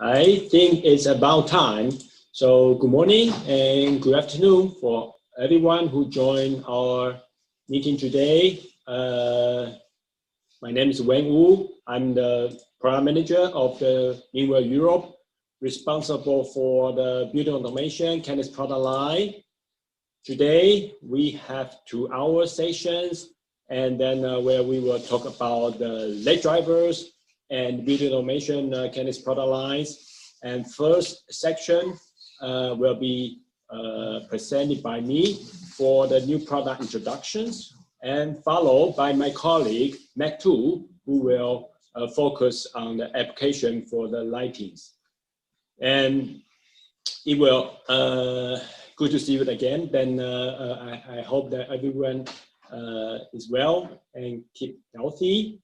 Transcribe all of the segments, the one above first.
I think it's about time. So good morning and good afternoon for everyone who joined our meeting today. My name is Wang Wu. I'm the product manager of the MEANWELL Europe, responsible for the building automation KNX product line. Today we have 2-hour sessions, and then where we will talk about the late drivers and building automation KNX product lines. And first section will be presented by me for the new product introductions, and followed by my colleague Mac 2, who will focus on the application for the lightings. And it will good to see you again. Then I hope that everyone is well and keep healthy.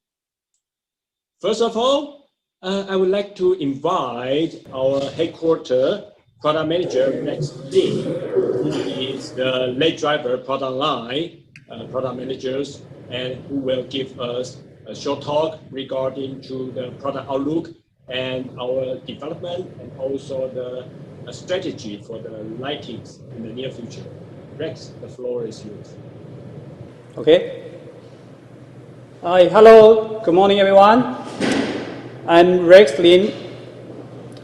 First of all, I would like to invite our headquarter product manager, Max Lee, who is the late driver product line product managers, and who will give us a short talk regarding to the product outlook and our development, and also the strategy for the lightings in the near future. Rex, the floor is yours. Okay. Hi, hello, good morning everyone. I'm Rex Lin.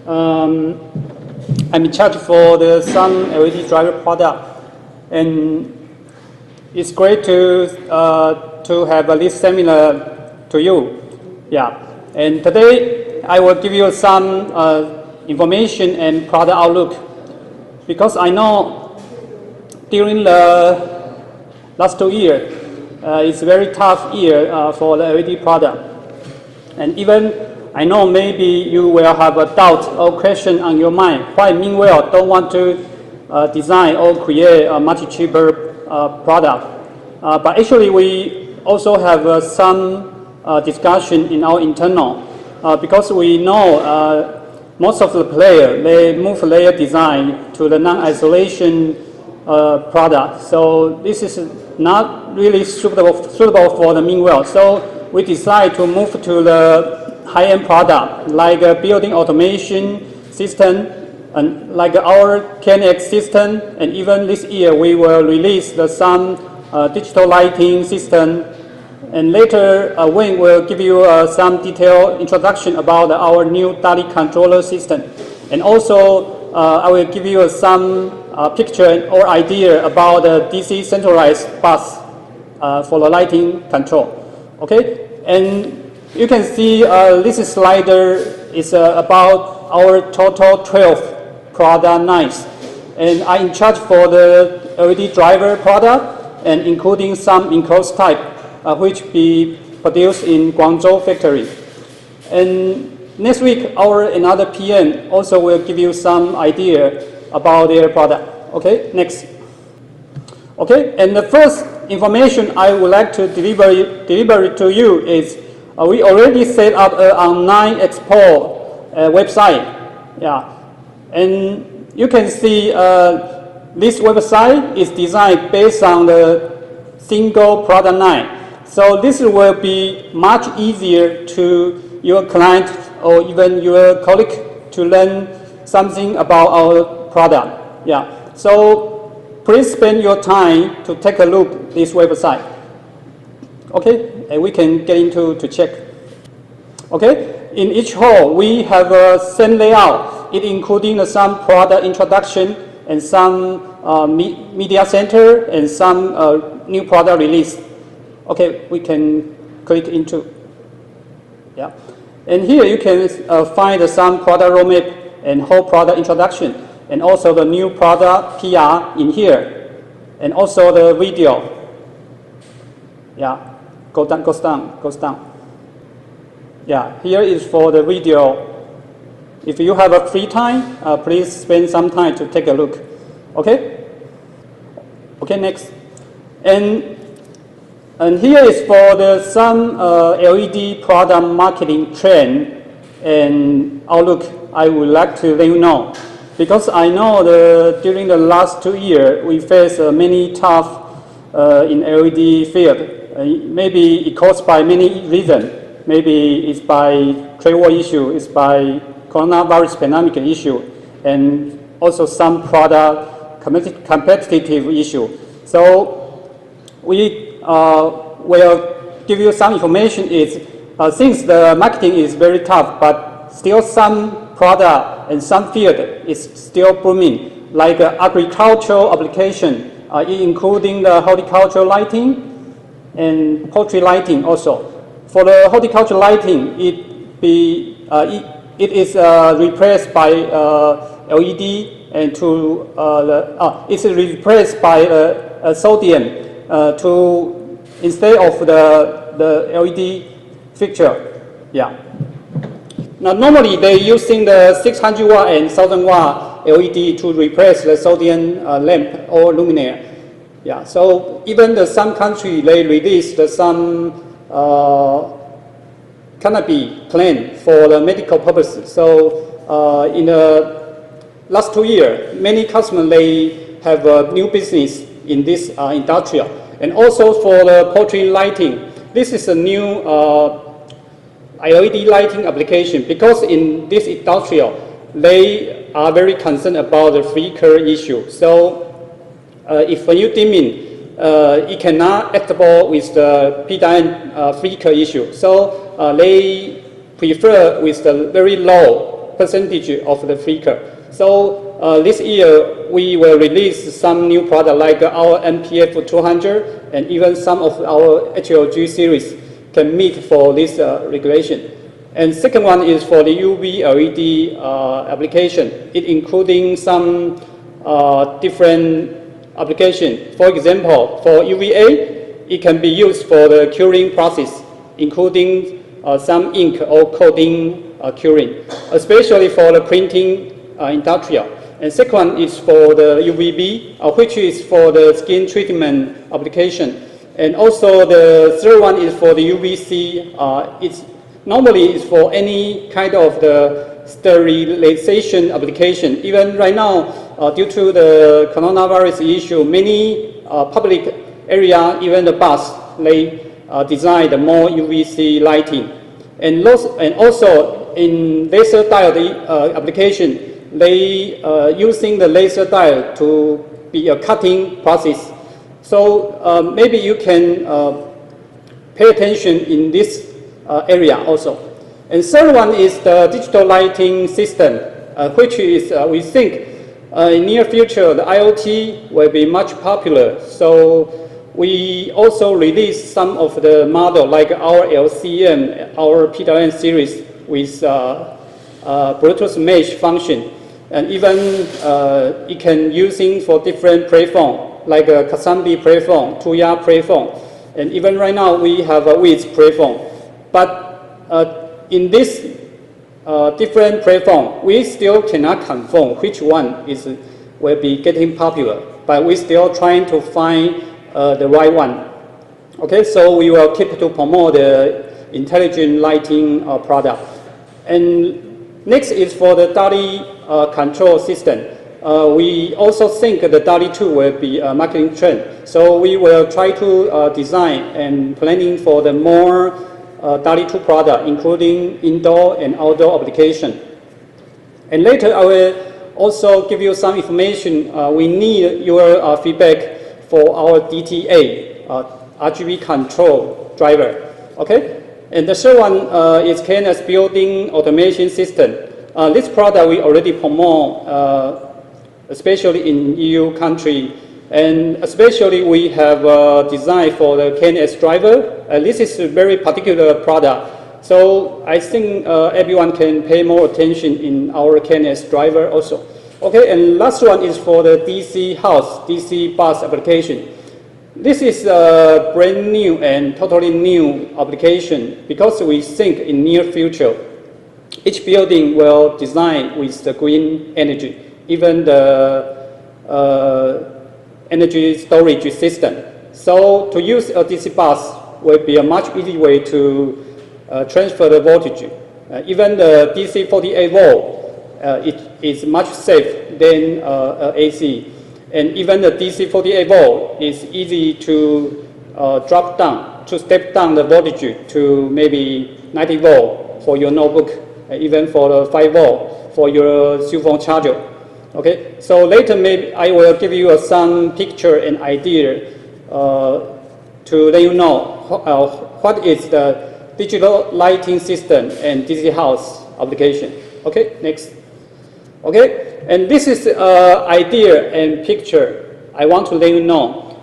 I'm in charge for the some LED driver product, and it's great to have this seminar to you. Yeah, and today I will give you some information and product outlook, because I know during the last 2 years it's a very tough year for the LED product, and even I know maybe you will have a doubt or question on your mind why MEANWELL don't want to design or create a much cheaper product. But actually we also have some discussion in our internal, because we know most of the players, they move layer design to the non-isolation product. So this is not really suitable for the MEANWELL. So we decide to move to the high-end product, like a building automation system, and like our KNX system. And even this year we will release some digital lighting system. And later, Wayne will give you some detailed introduction about our new DALI controller system. And also, I will give you some picture or idea about the DC centralized bus for the lighting control. Okay, and you can see this slider is about our total 12 product lines. And I'm in charge for the LED driver product, and including some enclosed type, which be produced in Guangzhou factory. And next week, our another PM also will give you some idea about their product. Okay, next. Okay, and the first information I would like to deliver to you is we already set up an online expo website. Yeah, and you can see this website is designed based on the single product line. So this will be much easier to your client or even your colleague to learn something about our product. Yeah. So please spend your time to take a look at this website. Okay, and we can get into to check. Okay, in each hall we have a same layout. It including some product introduction and some media center and some new product release. Okay, we can click into. Yeah, and here you can find some product roadmap and whole product introduction, and also the new product PR in here, and also the video. Yeah, goes down. Yeah, here is for the video. If you have a free time, please spend some time to take a look. Okay. Okay, next. And here is for the some LED product marketing trend and outlook. I would like to let you know, because I know during the last 2 years we faced many tough in LED field. Maybe it caused by many reasons. Maybe it's by trade war issue, it's by coronavirus pandemic issue, and also some product competitive issue. So we will give you some information. Since the marketing is very tough, but still some product and some field is still booming, like agricultural application, including the horticultural lighting and poultry lighting also. For the horticultural lighting, it is replaced by LED, and it's replaced by sodium to instead of the LED fixture. Yeah. Now normally they're using the 600 watt and 1000 watt LED to replace the sodium lamp or luminaire. Yeah. So even some country they released some canopy plan for the medical purposes. So in the last 2 years, many customers they have a new business in this industrial, and also for the poultry lighting. This is a new LED lighting application, because in this industrial they are very concerned about the flicker issue. So if when you dimming, it cannot actable with the P-diode flicker issue. So they prefer with the very low percentage of the flicker. So this year we will release some new product like our MPF 200, and even some of our HLG series can meet for this regulation. And second one is for the UV LED application. It including some different application. For example, for UVA, it can be used for the curing process, including some ink or coating curing, especially for the printing industrial. And second one is for the UVB, which is for the skin treatment application. And also the third one is for the UVC. It's normally for any kind of the sterilization application. Even right now, due to the coronavirus issue, many public area, even the bus, they design the more UVC lighting. And also in laser diode application, they using the laser diode to be a cutting process. So maybe you can pay attention in this area also. And third one is the digital lighting system, which is we think in near future the IoT will be much popular. So we also release some of the model like our LCM, our P-diode series with Bluetooth mesh function, and even it can using for different platform like a Kasambi platform, Tuya platform, and even right now we have a Wiz platform. But in this different platform, we still cannot confirm which one will be getting popular, but we're still trying to find the right one. Okay, so we will keep to promote the intelligent lighting product. And next is for the DALI control system. We also think the DALI 2 will be a marketing trend. So we will try to design and planning for the more DALI 2 product, including indoor and outdoor application. And later I will also give you some information. We need your feedback for our DTA, RGB control driver. Okay? And the third one is KNX building automation system. This product we already promote, especially in EU country, and especially we have designed for the KNX driver. This is a very particular product, so I think everyone can pay more attention in our KNX driver also. Okay, and last one is for the DC house, DC bus application. This is a brand new and totally new application, because we think in near future, each building will design with the green energy, even the energy storage system. So to use a DC bus will be a much easy way to transfer the voltage. Even the DC 48 volt, it is much safe than AC. And even the DC 48 volt is easy to drop down, to step down the voltage to maybe 90 volt for your notebook even for the 5 volt for your cell phone charger. Okay, so later maybe I will give you some picture and idea to let you know what is the digital lighting system and DC house application. Okay, next. Okay, and this is idea and picture I want to let you know.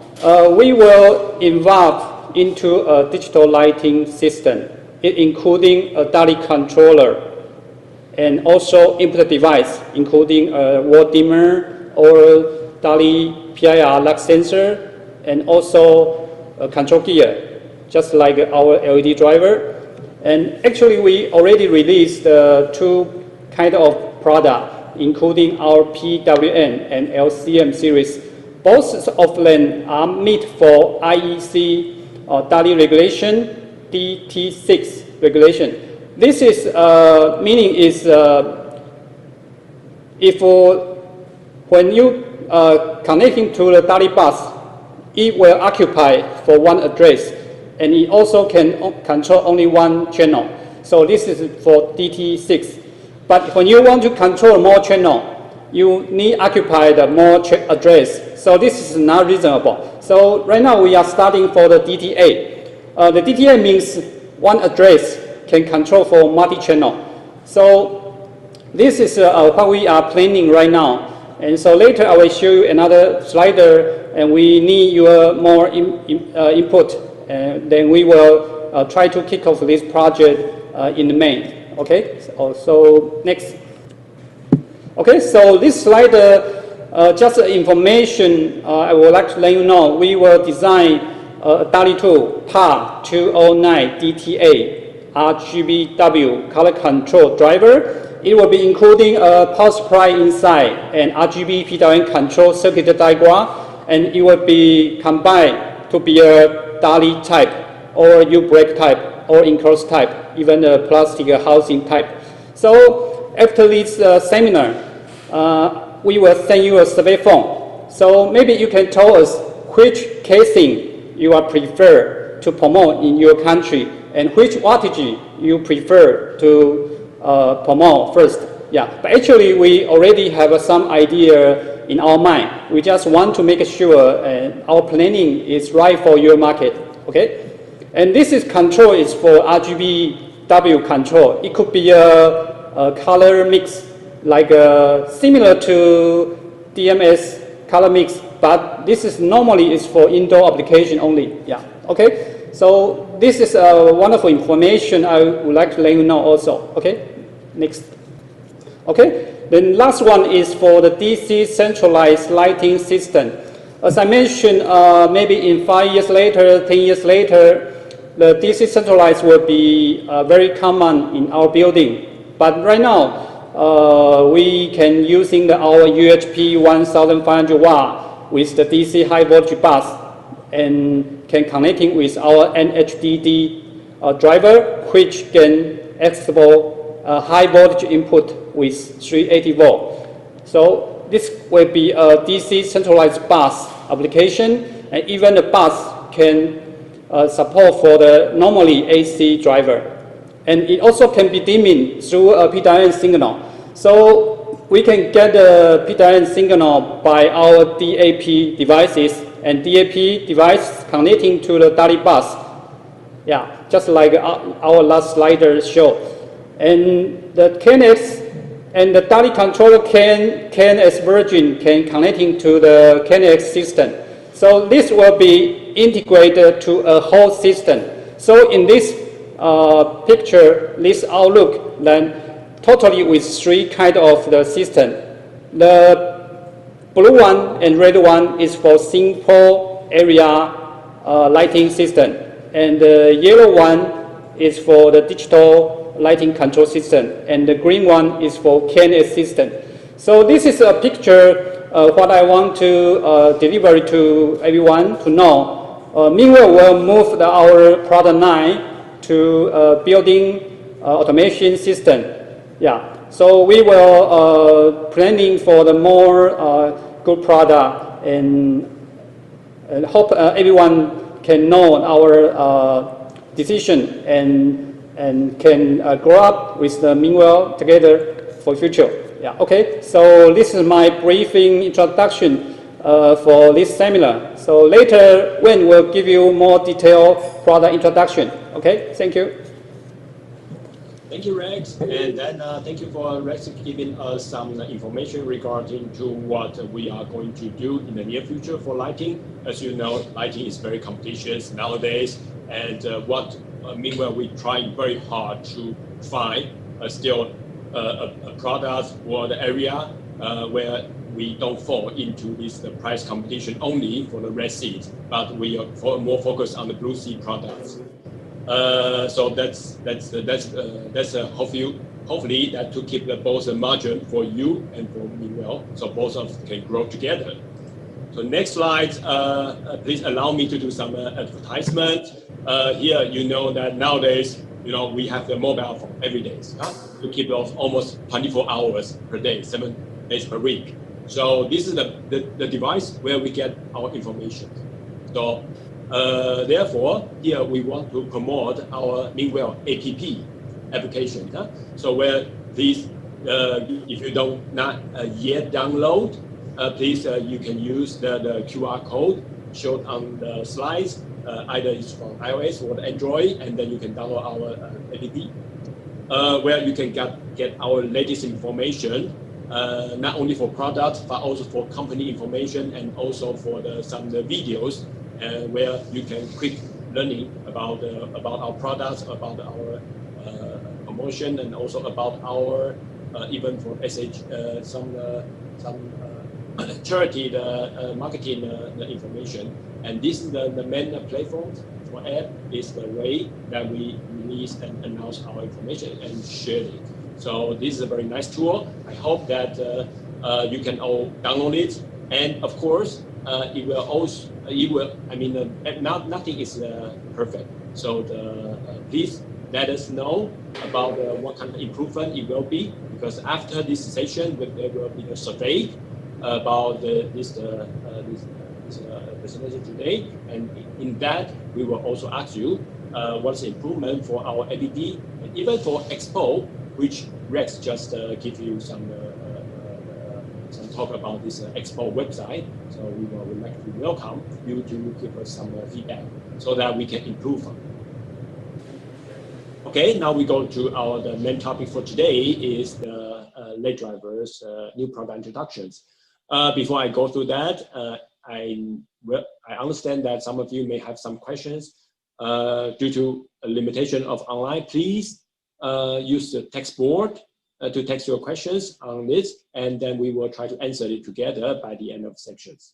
We will involve into a digital lighting system, including a DALI controller and also input device, including a wall dimmer or DALI PIR light sensor, and also a control gear, just like our LED driver. And actually, we already released 2 kind of product, including our PWM and LCM series. Both of them are meet for IEC DALI regulation, DT6 regulation. This is meaning is if when you connecting to the DALI bus, it will occupy for one address, and it also can control only one channel. So this is for DT6. But when you want to control more channel, you need occupy the more address. So this is not reasonable. So right now we are starting for the DTA. The DTA means one address can control for multi-channel. So this is what we are planning right now. And so later I will show you another slider, and we need your more input. And then we will try to kick off this project in May. Okay, so next. Okay, so this slider, just information I would like to let you know. We will design a DALI 2 PAR 209 DTA RGBW color control driver. It will be including a power supply inside and RGB PWM control circuit diagram, and it will be combined to be a DALI type or U-break type or enclosed type, even a plastic housing type. So after this seminar, we will send you a survey form. So maybe you can tell us which casing you are prefer to promote in your country, and which wattage you prefer to promote first. Yeah, but actually we already have some idea in our mind. We just want to make sure our planning is right for your market. Okay, and this is control is for RGBW control. It could be a color mix, like similar to DMS color mix, but this is normally is for indoor application only. Yeah. Okay. So this is wonderful information I would like to let you know also. Okay, next. Okay, then last one is for the DC centralized lighting system. As I mentioned, maybe in 5 years later, 10 years later, the DC centralized will be very common in our building. But right now, we can using our UHP 1500 watt with the DC high voltage bus, and can connecting with our NHDD driver, which can accessible high voltage input with 380 volt. So this will be a DC centralized bus application, and even the bus can support for the normally AC driver. And it also can be dimming through a PWM signal. So we can get the PWM signal by our DAP devices, and DAP device connecting to the DALI bus. Yeah, just like our last slider showed. And the KNX and the DALI controller KNX version can connecting to the KNX system. So this will be integrated to a whole system. So in this picture, this outlook, then totally with 3 kind of the system. The blue one and red one is for simple area lighting system, and the yellow one is for the digital lighting control system, and the green one is for KNX system. So this is a picture what I want to deliver to everyone to know. MEANWELL will move our product line to building automation system. Yeah. So we will planning for the more good product, and hope everyone can know our decision and and can grow up with the MEANWELL together for future. Yeah, okay. So this is my briefing introduction for this seminar. So later, Wen will give you more detailed product introduction. Okay, thank you. Thank you, Rex. And then thank you for Rex giving us some information regarding to what we are going to do in the near future for lighting. As you know, lighting is very competitive nowadays. And meanwhile, we're trying very hard to find still a product or the area where we don't fall into this price competition only for the red seat, but we are more focused on the blue seat products. So that's hopefully that to keep both the margin for you and for MEANWELL, so both of us can grow together. So next slide, please allow me to do some advertisement. Here, you know that nowadays, we have the mobile phone every day to keep off almost 24 hours per day, 7 days per week. So this is the device where we get our information. So therefore, here we want to promote our MEANWELL app application. So where please, if you not yet download, please you can use the QR code showed on the slides. Either it's from iOS or Android, and then you can download our app, where you can get our latest information, not only for products but also for company information, and also for some videos, where you can quick learning about our products, about our promotion, and also about our even for some charity marketing information. And this is the main platform for app is the way that we release and announce our information and share it. So this is a very nice tool. I hope that you can all download it, and of course it will also nothing is perfect. So please let us know about what kind of improvement it will be, because after this session there will be a survey about this presentation today, and in that we will also ask you what's the improvement for our app, and even for Expo, which Rex just give you some talk about this Expo website. So we would like to welcome you to give us some feedback so that we can improve. Okay, now we go to the main topic for today is the late drivers new product introductions. Before I go through that, I understand that some of you may have some questions due to a limitation of online. Please use the text board to text your questions on this, and then we will try to answer it together by the end of sections.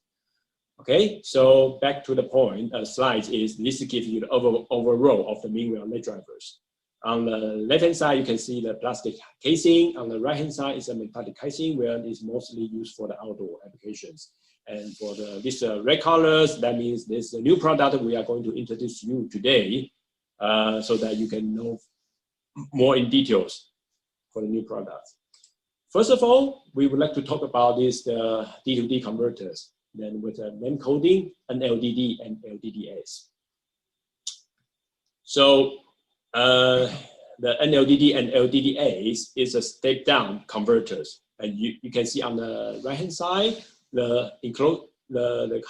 Okay, so back to the point. Slides is this to give you the overall of the MEANWELL late drivers. On the left-hand side, you can see the plastic casing. On the right-hand side is a metallic casing, where it's mostly used for the outdoor applications. And for these red colors, that means there's a new product that we are going to introduce you today, so that you can know more in details for the new products. First of all, we would like to talk about these D2D converters, then with the name coding, and LDD and LDDS. So the NLDD and LDDAs is a step-down converters, and you can see on the right-hand side the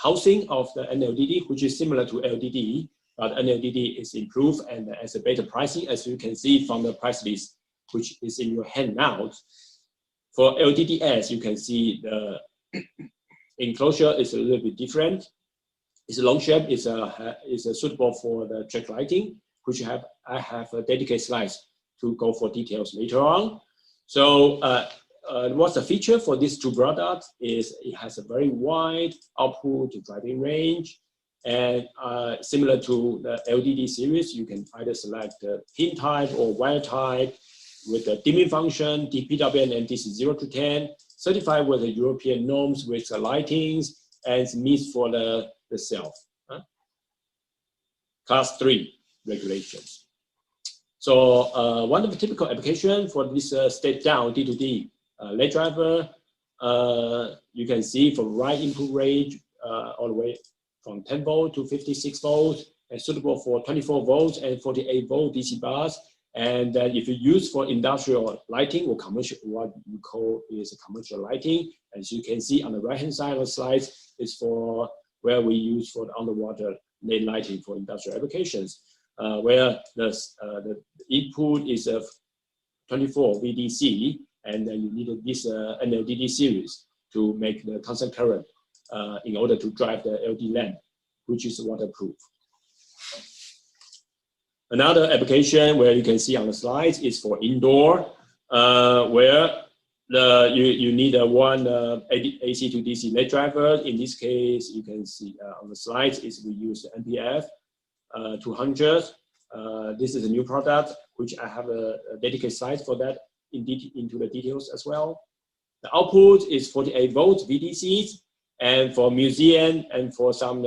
housing of the NLDD, which is similar to LDD, but NLDD is improved and has a better pricing, as you can see from the price list, which is in your hand now. For LDDS, you can see the enclosure is a little bit different. It's a long shape. It's suitable for the track lighting, which I have a dedicated slides to go for details later on. So what's the feature for these two products is it has a very wide output driving range, and similar to the LDD series, you can either select the pin type or wire type with the dimming function, DPWM and DC 0 to 10, certified with the European norms with the lightings, and meets for the self. Class 3 regulations. So one of the typical applications for this step-down D2D late driver, you can see from right input range all the way from 10 volt to 56 volts, and suitable for 24 volts and 48 volt DC bus, And if you use for industrial lighting or commercial, what you call is commercial lighting, as you can see on the right-hand side of the slide, is for where we use for the underwater lane lighting for industrial applications, where the input is 24 VDC, and then you need this NLDD series to make the constant current in order to drive the LED lamp, which is waterproof. Another application where you can see on the slides is for indoor, where you need one AC to DC LED driver. In this case, you can see on the slides is we use the NPF 200. This is a new product, which I have a dedicated slide for that into the details as well. The output is 48 volts VDCs, and for museum and for some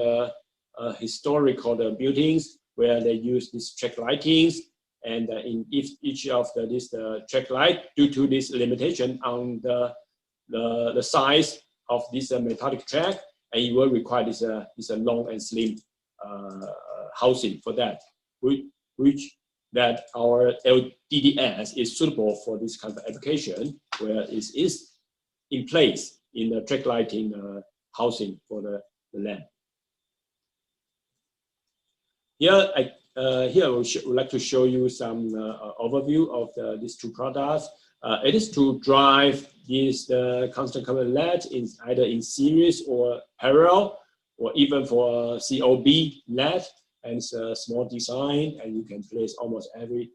historical buildings where they use these track lightings, and in each of this track light, due to this limitation on the size of this metallic track, and it will require this long and slim housing for that, which that our LDDS is suitable for this kind of application, where it is in place in the track lighting housing for the lamp. Here I would like to show you some overview of these two products. It is to drive this constant current LED either in series or parallel, or even for COB LED. And it's a small design, and you can place almost every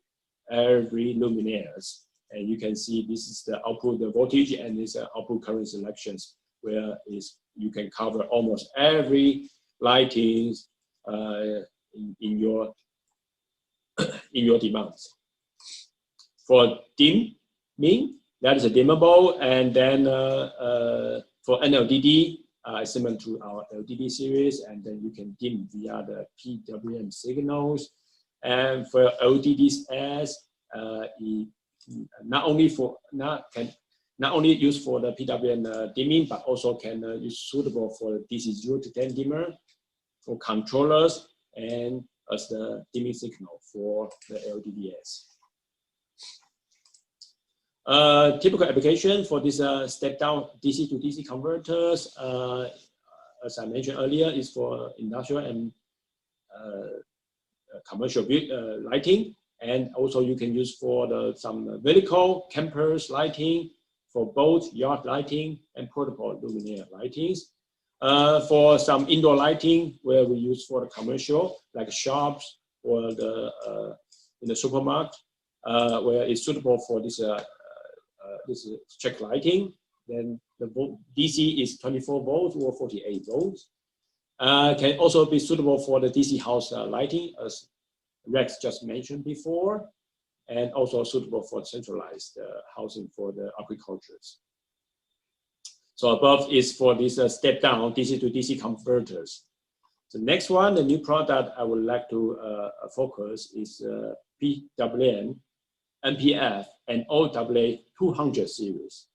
luminaires. And you can see this is the output, the voltage, and this output current selections, where you can cover almost every lighting in your demands. For dimming, that is a dimmable, and then for NLDD, similar to our LDD series, and then you can dim via the PWM signals. And for LDDs, not only used for the PWM dimming, but also can use suitable for DC 0 to 10 dimmer, for controllers, and as the dimming signal for the LDDs. Typical application for this step-down DC to DC converters, as I mentioned earlier, is for industrial and commercial lighting, and also you can use for some vertical campus lighting, for both yard lighting and portable luminaire lightings. For some indoor lighting, where we use for the commercial, like shops or in the supermarket, where it's suitable for this check lighting. Then the DC is 24 volts or 48 volts. Can also be suitable for the DC house lighting, as Rex just mentioned before, and also suitable for centralized housing for the agricultures. So above is for this step down DC to DC converters. The next one, the new product I would like to focus is PWM, NPF, and OWA 200 series.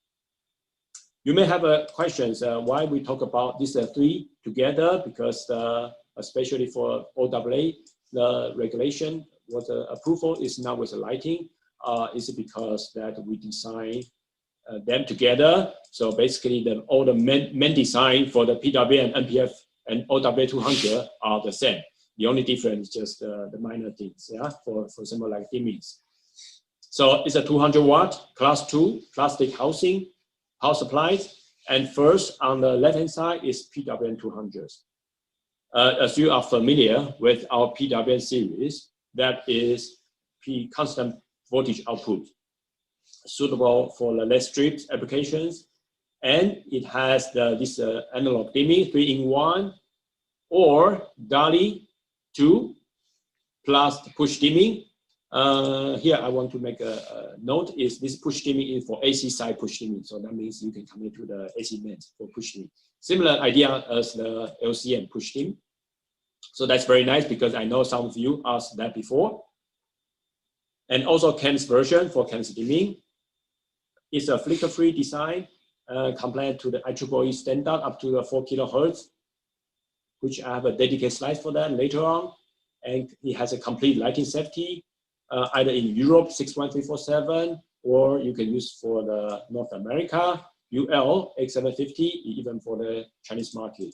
You may have questions why we talk about these three together, because especially for OWA, the regulation, what the approval is now with the lighting, is because that we design them together. So basically, all the main design for the PWM, NPF, and OWA 200 are the same. The only difference is just the minor things, yeah, for example, like dimmings. So it's a 200 watt class 2 plastic housing, power supplies. And first on the left-hand side is PWM 200. As you are familiar with our PWM series, that is constant voltage output, suitable for the LED strip applications. And it has this analog dimming 3-in-1, or DALI 2 plus push dimming. Here I want to make a note, is this push dimming is for AC side push dimming. So that means you can connect to the AC mains for push dimming. Similar idea as the LCM push dim. So that's very nice, because I know some of you asked that before. And also KNX version for KNX dimming. It's a flicker-free design, compliant to the IEEE standard up to the 4 kHz, which I have a dedicated slide for that later on. And it has a complete lighting safety, either in Europe 61347, or you can use for the North America, UL 8750, even for the Chinese market.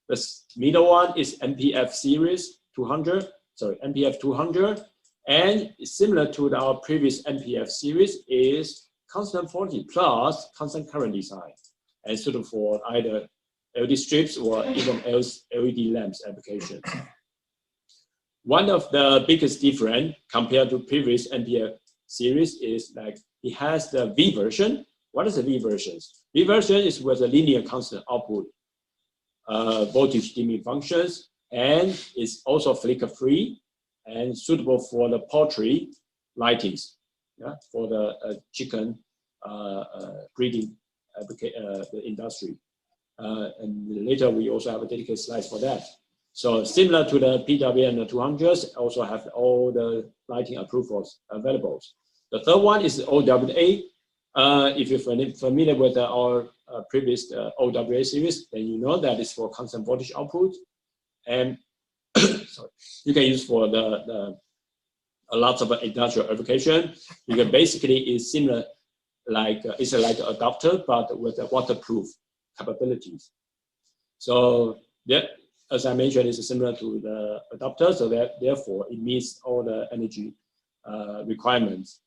The middle one is MPF series 200, sorry, MPF 200, and similar to our previous MPF series is constant 40 plus constant current design, and suitable for either LED strips or even LED lamps applications. One of the biggest difference compared to previous MPF series is like it has the V version. What is the V version? V version is with a linear constant output voltage dimming functions, and it's also flicker free and suitable for the poultry lightings, yeah, for the chicken breeding the industry. And later we also have a dedicated slide for that. So similar to the PWM 200s, also have all the lighting approvals available. The third one is OWA. If you're familiar with our previous OWA series, then you know that it's for constant voltage output, and sorry, you can use for the lots of industrial application. You can basically is similar, like it's like an adapter, but with a waterproof capabilities. So that, as I mentioned, is similar to the adapter, so that therefore it meets all the energy requirements.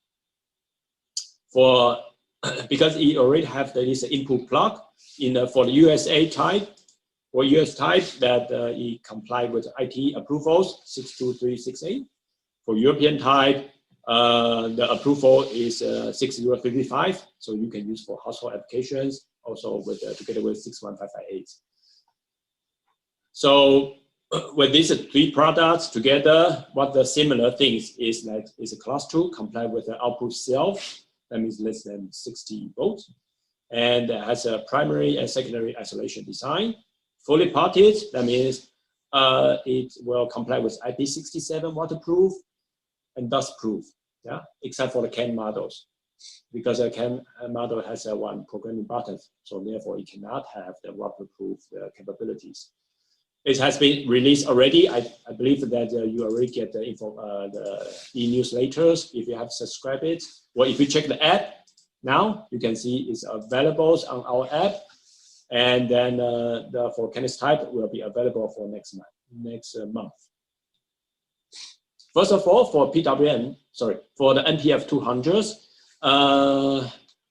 For because it already have this input plug in for the USA type or US type that it comply with IT approvals 62368. For European type, the approval is 6055, so you can use for household applications, also with together with 61558. So with these three products together, what the similar things is that is a class 2 comply with the output self, that means less than 60 volts, and has a primary and secondary isolation design. Fully potted, that means it will comply with IP67 waterproof and dust proof, yeah, except for the CAN models, because a CAN model has one programming button, so therefore it cannot have the waterproof capabilities. It has been released already. I believe that you already get the info, the e-newsletters if you have subscribed it. Or if you check the app now, you can see it's available on our app. And then the for KNX type will be available for next month. First of all, for PWM, sorry, for the MPF 200s,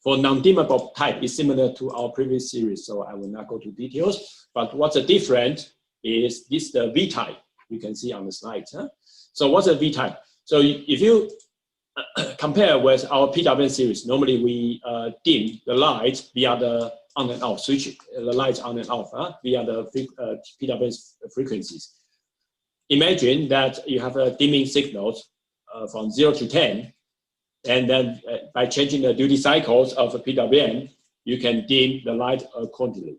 for non-dimmable type is similar to our previous series, so I will not go to details. But what's the difference is this the V type you can see on the slide. Huh? So what's a V type? So if you compare with our PWM series, normally we dim the light via the on and off switch, the lights on and off via the PWM frequencies. Imagine that you have a dimming signals from 0 to 10, and then by changing the duty cycles of a PWM, you can dim the light accordingly.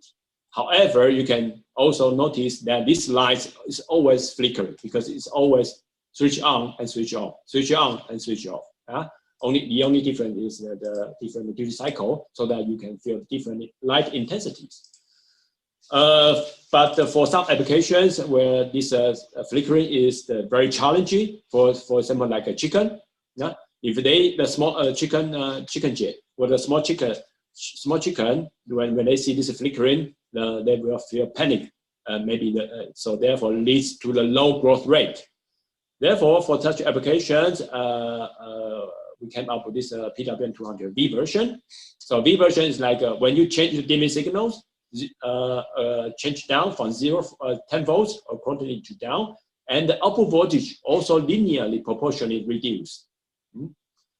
However, you can also notice that this light is always flickering because it's always switch on and switch off, switch on and switch off. The only difference is the different duty cycle, so that you can feel different light intensities. But for some applications where this flickering is very challenging, for example, like a chicken, yeah, if the small chicken jet or the small chicken, when they see this flickering, they will feel panic, so therefore leads to the low growth rate. Therefore, for such applications, we came up with this PWM 200 V version. So V version is like when you change the dimming signals, change down from 10 volts accordingly to down, and the output voltage also linearly proportionally reduced.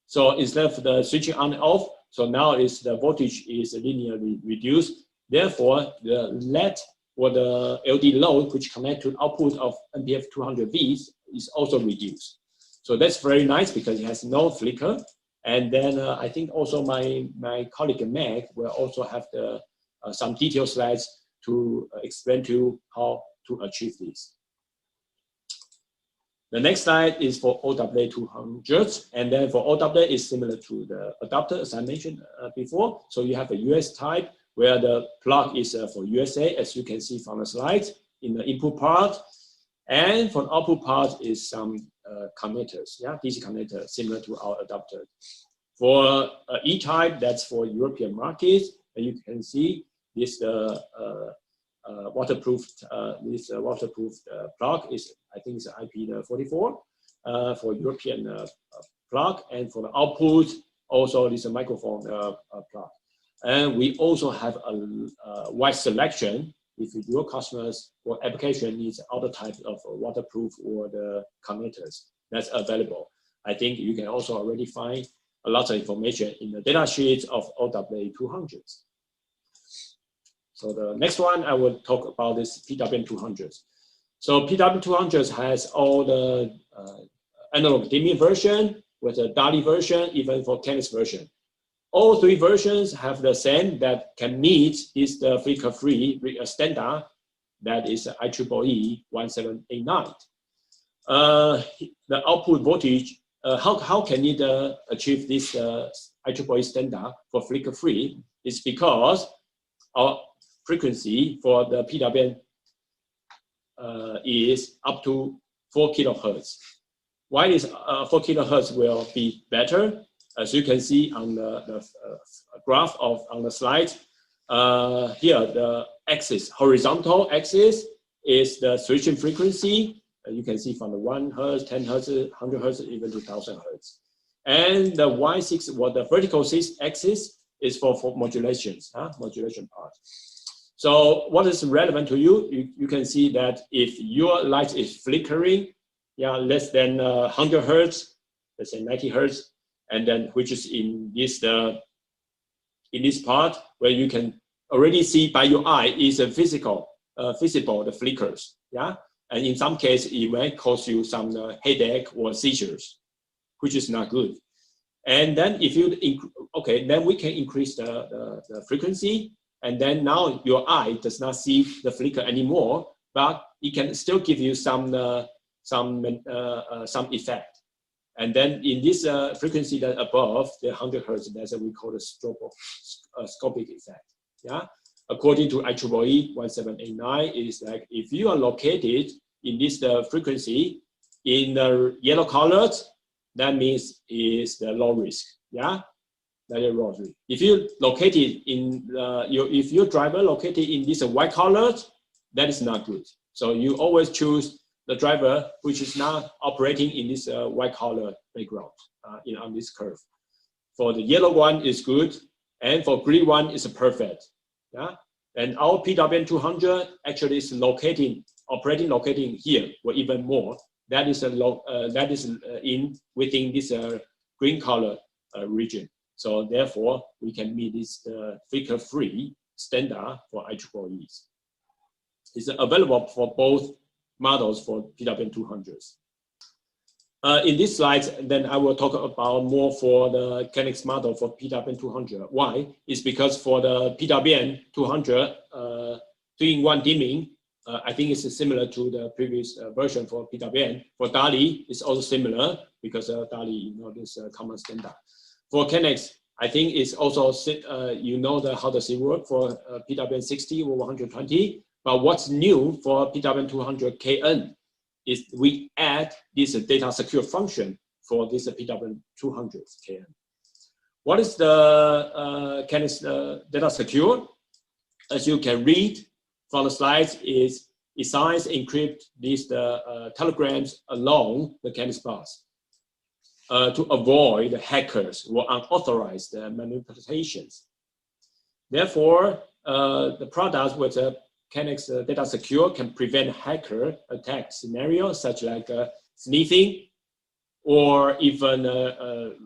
So instead of the switching on and off, so now the voltage is linearly reduced. Therefore, the LED or the LED load which connect to output of MPF 200V is also reduced. So that's very nice because it has no flicker. And then I think also my colleague Meg will also have some detailed slides to explain to you how to achieve this. The next slide is for OWA 200s, and then for OWA is similar to the adapter as I mentioned before. So you have a US type where the plug is for USA, as you can see from the slide in the input part, and for the output part is some connectors, yeah, DC connector, similar to our adapter. For E-type, that's for European markets, and you can see this waterproof plug is, I think it's IP44 for European plug, and for the output, also this microphone plug. And we also have a wide selection if your customers or application needs other types of waterproof or the connectors that's available. I think you can also already find a lot of information in the data sheets of OW200s. So the next one I will talk about this PWM200s. So PWM200s has all the analog dimming version with a DALI version, even for KNX version. All three versions have the same that can meet this the flicker-free standard, that is IEEE 1789. The output voltage, how can it achieve this IEEE standard for flicker-free? It's because our frequency for the PWM is up to 4 kilohertz. Why is 4 kilohertz will be better? As you can see on the graph on the slide, here the axis, horizontal axis, is the switching frequency. You can see from the 1 hertz, 10 hertz, 100 hertz, even to 1000 hertz. And the Y6, what the vertical axis is for modulations, modulation part. So what is relevant to you? You can see that if your light is flickering, yeah, less than 100 hertz, let's say 90 hertz, and then which is in this part where you can already see by your eye is a visible the flickers, yeah, and in some cases it may cause you some headache or seizures, which is not good. And then if you then we can increase the frequency, and then now your eye does not see the flicker anymore, but it can still give you some effect. And then in this frequency that above the 100 hertz, that's what we call the stroboscopic effect. Yeah, according to IEEE 1789, it is like if you are located in this frequency in the yellow colored, that means is the low risk. Yeah, that is low risk. If you located in if your driver located in this white colored, that is not good. So you always choose the driver which is not operating in this white collar background on this curve. For the yellow one is good, and for green one is perfect. Yeah, and our PWM200 actually is operating here or even more. That is within this green color region. So therefore, we can meet this flicker-free standard for IEEEs. It's available for both models for PWM200s. In this slide, then I will talk about more for the KNX model for PWM200. Why? It's because for the PWM200 3-in-1 dimming, I think it's similar to the previous version for PWM. For DALI, it's also similar because DALI, is a common standard. For KNX, I think it's also, how does it work for PWM60 or 120. But what's new for PWM200 KN is we add this data secure function for this PWM200 KN. What is the KNX data secure? As you can read from the slides, is it signs encrypt these telegrams along the KNX bus to avoid hackers or unauthorized manipulations. Therefore, the products with a KNX data secure can prevent hacker attack scenarios such like sniffing, or even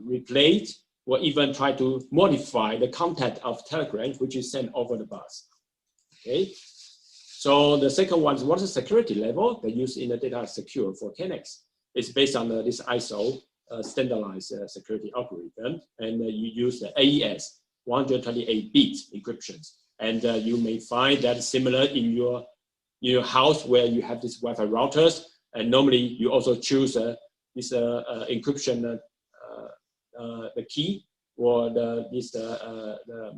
replay, or even try to modify the content of telegram which is sent over the bus. Okay, so the second one is what is the security level they use in the data secure for KNX? It's based on this ISO standardized security algorithm, and you use the AES 128-bit encryptions. And you may find that similar in your house where you have these Wi-Fi routers. And normally you also choose this encryption, the key or the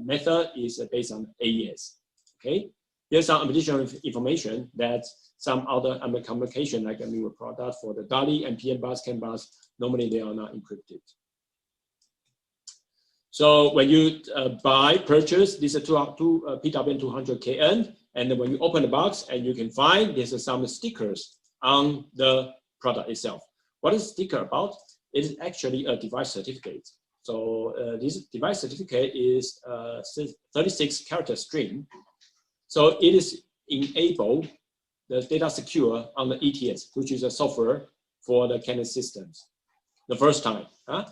method is based on AES. Okay, Here's some additional information that some other communication like a newer product for the DALI and PM bus, CAN bus, normally they are not encrypted. So when you purchase this PWM200KN, and then when you open the box and you can find there's some stickers on the product itself. What is sticker about? It is actually a device certificate. So this device certificate is 36 character string. So it is enable the data secure on the ETS, which is a software for the KNX systems. The first time,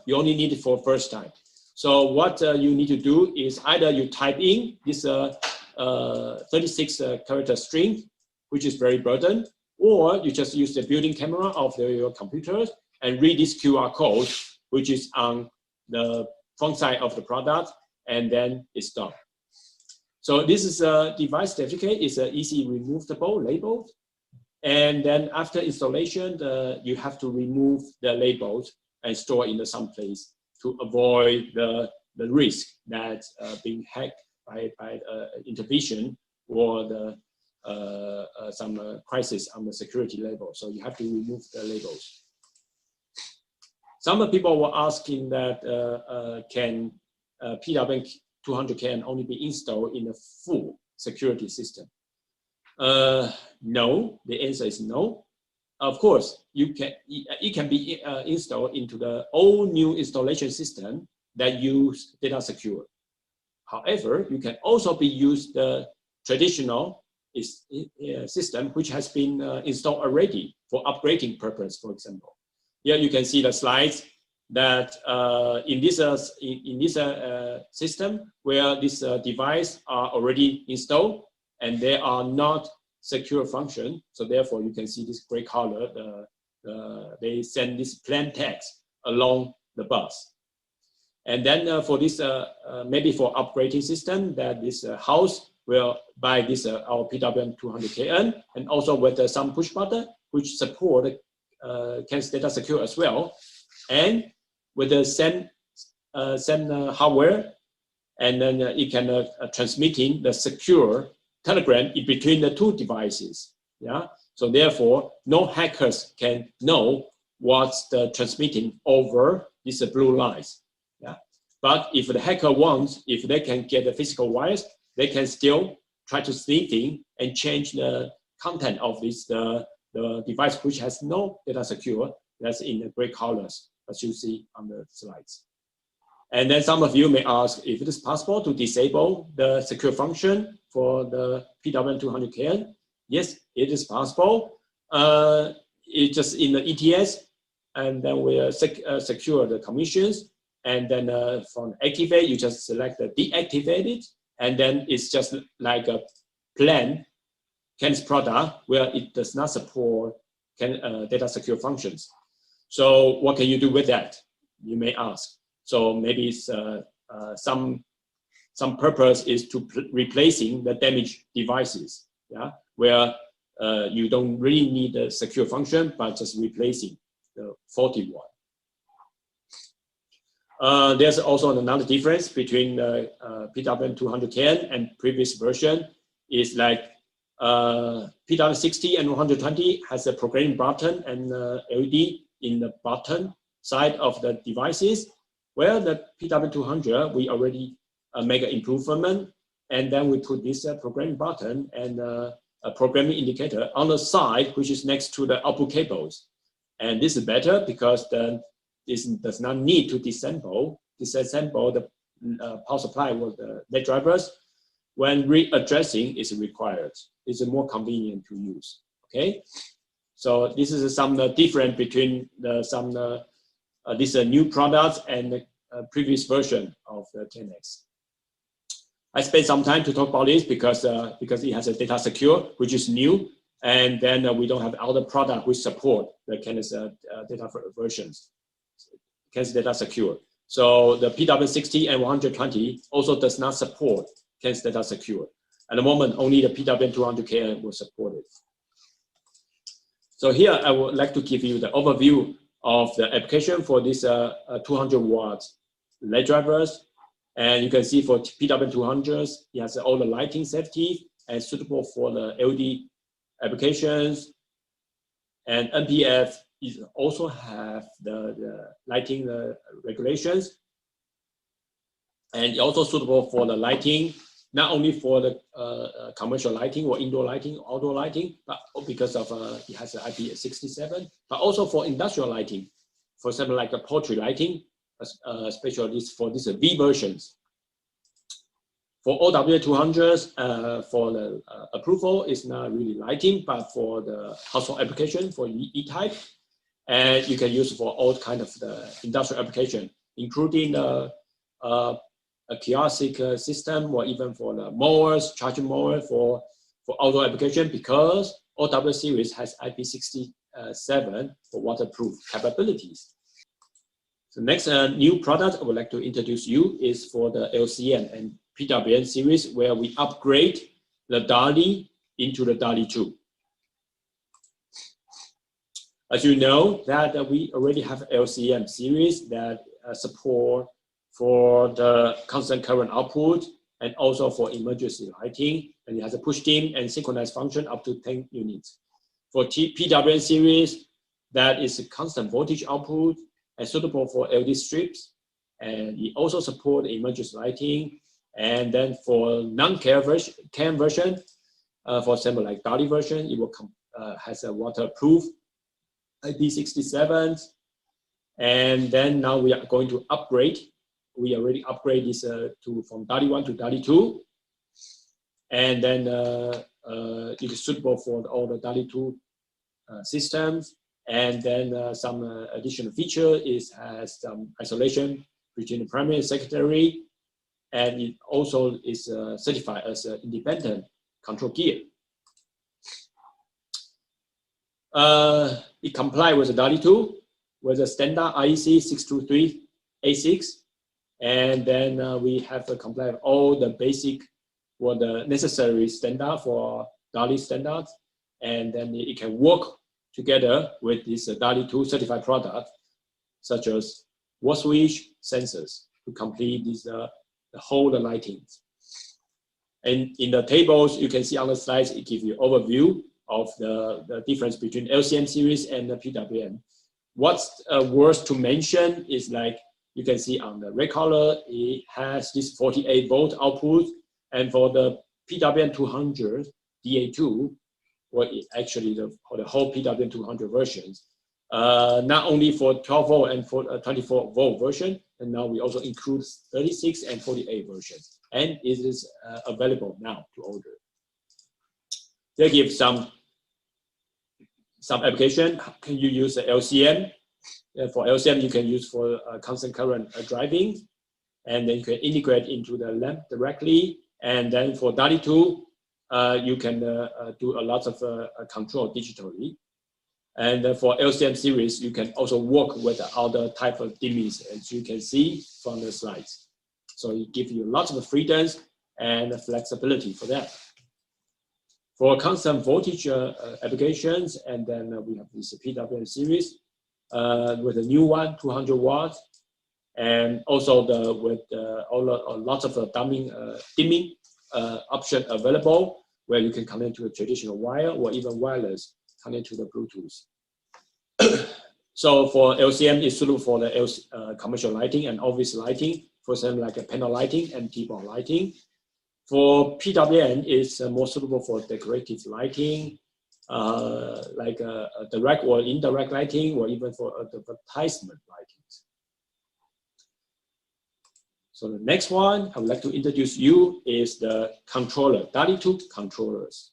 you only need it for first time. So what you need to do is either you type in this 36 character string, which is very burdened, or you just use the built-in camera of your computers and read this QR code, which is on the front side of the product, and then it's done. So this is a device certificate. It's easy removable, labeled. And then after installation, you have to remove the labels and store in some place to avoid the risk that being hacked by intervention or some crisis on the security level. So you have to remove the labels. Some people were asking that can PWM200 only be installed in a full security system? No, the answer is no. Of course, it can be installed into the all new installation system that use data secure. However, you can also be used the traditional system which has been installed already for upgrading purpose, for example. Here you can see the slides that in this system where this device are already installed and they are not secure function, so therefore you can see this gray color. They send this plain text along the bus, and then for this maybe for upgrading system that this house will buy this our PWM200KN, and also with some push button which support KNX data secure as well, and with the same hardware, and then it can transmitting the secure telegram in between the two devices. Yeah. So therefore, no hackers can know what's the transmitting over these blue lines. Yeah. But if the hacker wants, if they can get the physical wires, they can still try to sneak in and change the content of this the device which has no data secure. That's in the gray colors, as you see on the slides. And then some of you may ask if it is possible to disable the secure function for the PWM200KN. Yes, it is possible. It's just in the ETS, and then we secure the commissions. And then from activate, you just select the deactivate it, and then it's just like a plain KNX product where it does not support data secure functions. So what can you do with that? You may ask. So maybe it's, some purpose is to replacing the damaged devices, yeah, where you don't really need a secure function, but just replacing the faulty one. There's also another difference between PWM200 and previous version is like PWM60 and 120 has a programming button and LED in the bottom side of the devices, where the PWM200 we already make an improvement, and then we put this programming button and a programming indicator on the side, which is next to the output cables. And this is better because this does not need to disassemble the power supply with the LED drivers. When readdressing is required, it's more convenient to use. Okay, so this is some difference between these new products and the previous version of the KNX. I spent some time to talk about this because it has a data secure, which is new, and then we don't have other product which support the KNX data versions. KNX data secure. So the PWM60 and 120 also does not support KNX data secure. At the moment, only the PWM200 will support it. So here I would like to give you the overview of the application for this 200 watts LED drivers. And you can see for PWM200s, it has all the lighting safety and suitable for the LED applications. And NPF is also have the lighting regulations, and also suitable for the lighting, not only for the commercial lighting or indoor lighting, outdoor lighting, but because of it has an IP67, but also for industrial lighting, for example, like the poultry lighting, especially for these V versions. For OW200s, for the approval, it's not really lighting, but for the household application for E-type, and you can use for all kind of the industrial application, including a kiosk system, or even for the mowers, charging mower for outdoor application, because OW series has IP67 for waterproof capabilities. The next new product I would like to introduce you is for the LCN and PWM series, where we upgrade the DALI into the DALI 2. As you know, that we already have LCM series that support for the constant current output and also for emergency lighting, and it has a push dim and synchronized function up to 10 units. For PWM series, that is a constant voltage output and suitable for LED strips, and it also supports emergency lighting. And then for non-CAN version, for example, like DALI version, it will has a waterproof IP67. And then now we are going to upgrade. We already upgrade this from DALI 1 to DALI 2. And then it is suitable for all the DALI 2 systems. And then some additional feature has some isolation between the primary and secondary. And it also is certified as an independent control gear. It complies with the DALI 2 with a standard IEC 623A6, and then we have to comply with all the basic or the necessary standard for DALI standards, and then it can work together with this DALI 2 certified product, such as wall switch sensors to complete this the whole lighting. And in the tables, you can see on the slides, it gives you overview of the difference between LCM series and the PWM. What's worth to mention is, like you can see on the red color, it has this 48 volt output, and for the PWM 200 DA2, or actually for the whole PWM 200 versions, not only for 12 volt and for 24 volt version, and now we also include 36 and 48 versions, and it is available now to order. They give some application. Can you use the LCM? For LCM, you can use for constant current driving, and then you can integrate into the lamp directly. And then for DALI 2, you can do a lot of control digitally. And for LCM series, you can also work with other type of dimmings, as you can see from the slides. So it gives you lots of freedoms and flexibility for that. For constant voltage applications, and then we have this PWM series with a new one, 200 watts, and also with lots of dimming option available, where you can connect to a traditional wire or even wireless, connect to the Bluetooth. So for LCM, it's suitable for the commercial lighting and office lighting, for example, like a panel lighting and T-bar lighting. For PWM, it's more suitable for decorative lighting, like a direct or indirect lighting, or even for advertisement lighting. So the next one I would like to introduce you is the controller, DALI 2 controllers.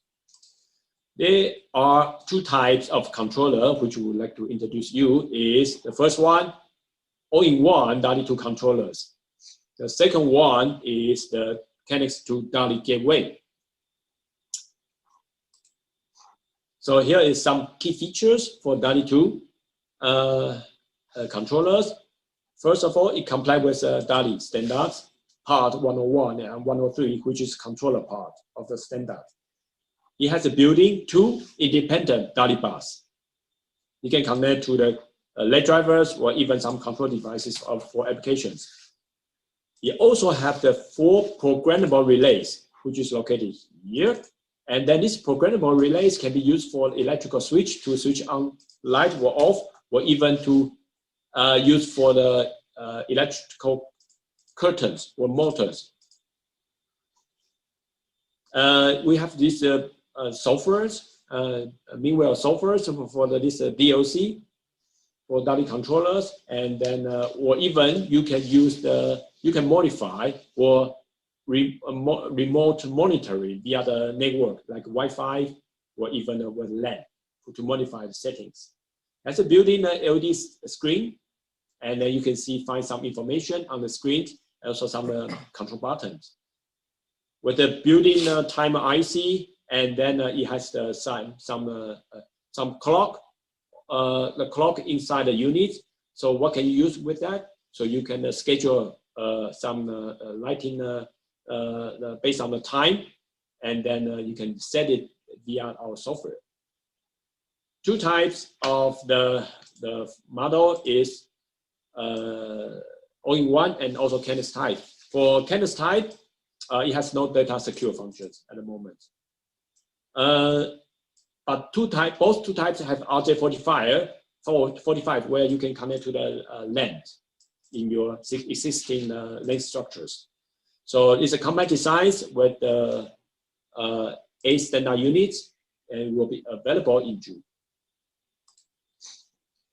There are two types of controller which we would like to introduce you. Is the first one, all-in-one DALI 2 controllers. The second one is the KNX to DALI gateway. So here is some key features for DALI 2 controllers. First of all, it complies with DALI standards, part 101 and 103, which is controller part of the standard. It has a built-in 2 independent DALI bus. You can connect to the LED drivers or even some control devices for applications. It also have the 4 programmable relays, which is located here, And then this programmable relays can be used for electrical switch to switch on light or off, or even to use for the electrical curtains or motors. We have these softwares, MEANWELL softwares for this DLC for DALI controllers, and then or even you can use you can modify or remote monitoring via the network like Wi-Fi or even with LAN to modify the settings. That's a built-in LED screen, and then you can find some information on the screen, also some control buttons. With the built-in timer IC, and then it has some clock, the clock inside the unit. So what can you use with that? So you can schedule some lighting based on the time, and then you can set it via our software. Two types of the model is all-in-one and also KNX type. For KNX type, it has no data secure functions at the moment. But both two types have RJ45 where you can connect to the LAN in your existing LAN structures. So it's a compact design with 8 standard units, and will be available in June.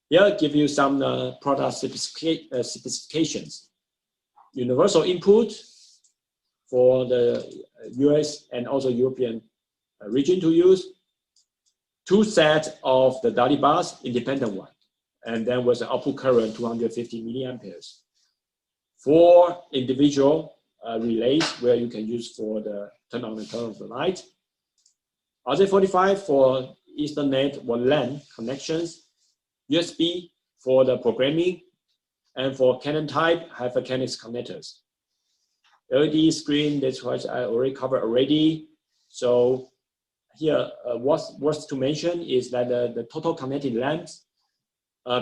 Here, I'll give you some product specifications. Universal input for the US and also European region to use. 2 sets of the DALI bars, independent one, and then with the output current 250 milliamperes. 4 individual relays where you can use for the turn on and turn off the light. RJ45 for Ethernet or LAN connections. USB for the programming, and for Canon type have a KNX connectors. LED screen, that's what I already covered already. So here, what's worth to mention is that the total connected lamps,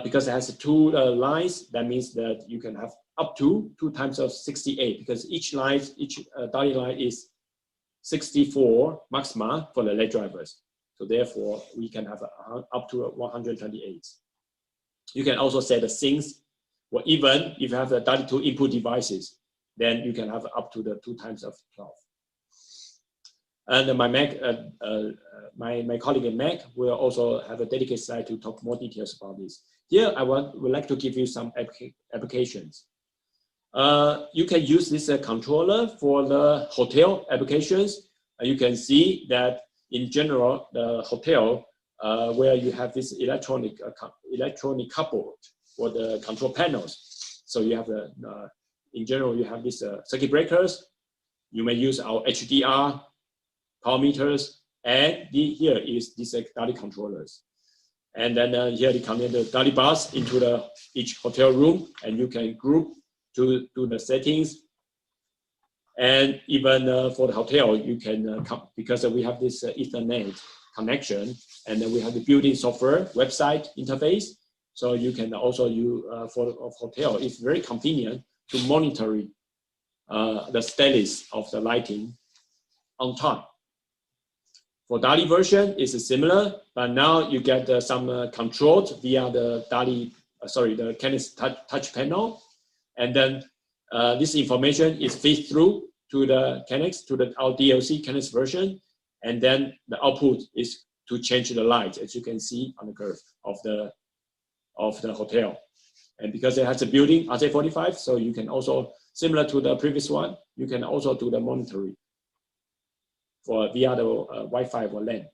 because it has 2 lines, that means that you can have up to 2 times of 68, because each DALI line is 64 maxima for the LED drivers. So therefore, we can have up to 128. You can also set the sinks, or even if you have the DALI 2 input devices, then you can have up to the 2 times of 12. And my colleague in Mac will also have a dedicated slide to talk more details about this. Here, I would like to give you some applications. You can use this controller for the hotel applications. You can see that in general, the hotel where you have this electronic cupboard for the control panels. So you have in general, you have these circuit breakers. You may use our HDR power meters, and here is these DALI controllers. And then here they connect the DALI bus into each hotel room, and you can group to do the settings. And even for the hotel, you can because we have this Ethernet connection, and then we have the built-in software website interface. So you can also use for hotel. It's very convenient to monitor the status of the lighting on time. For DALI version, it's similar, but now you get some controls via the the KNX touch panel, and then this information is fed through to the KNX, to our DLC KNX version, and then the output is to change the light, as you can see on the curve of the hotel. And because it has a built-in RJ45, so you can also, similar to the previous one, you can also do the monitoring via the Wi-Fi or LAN.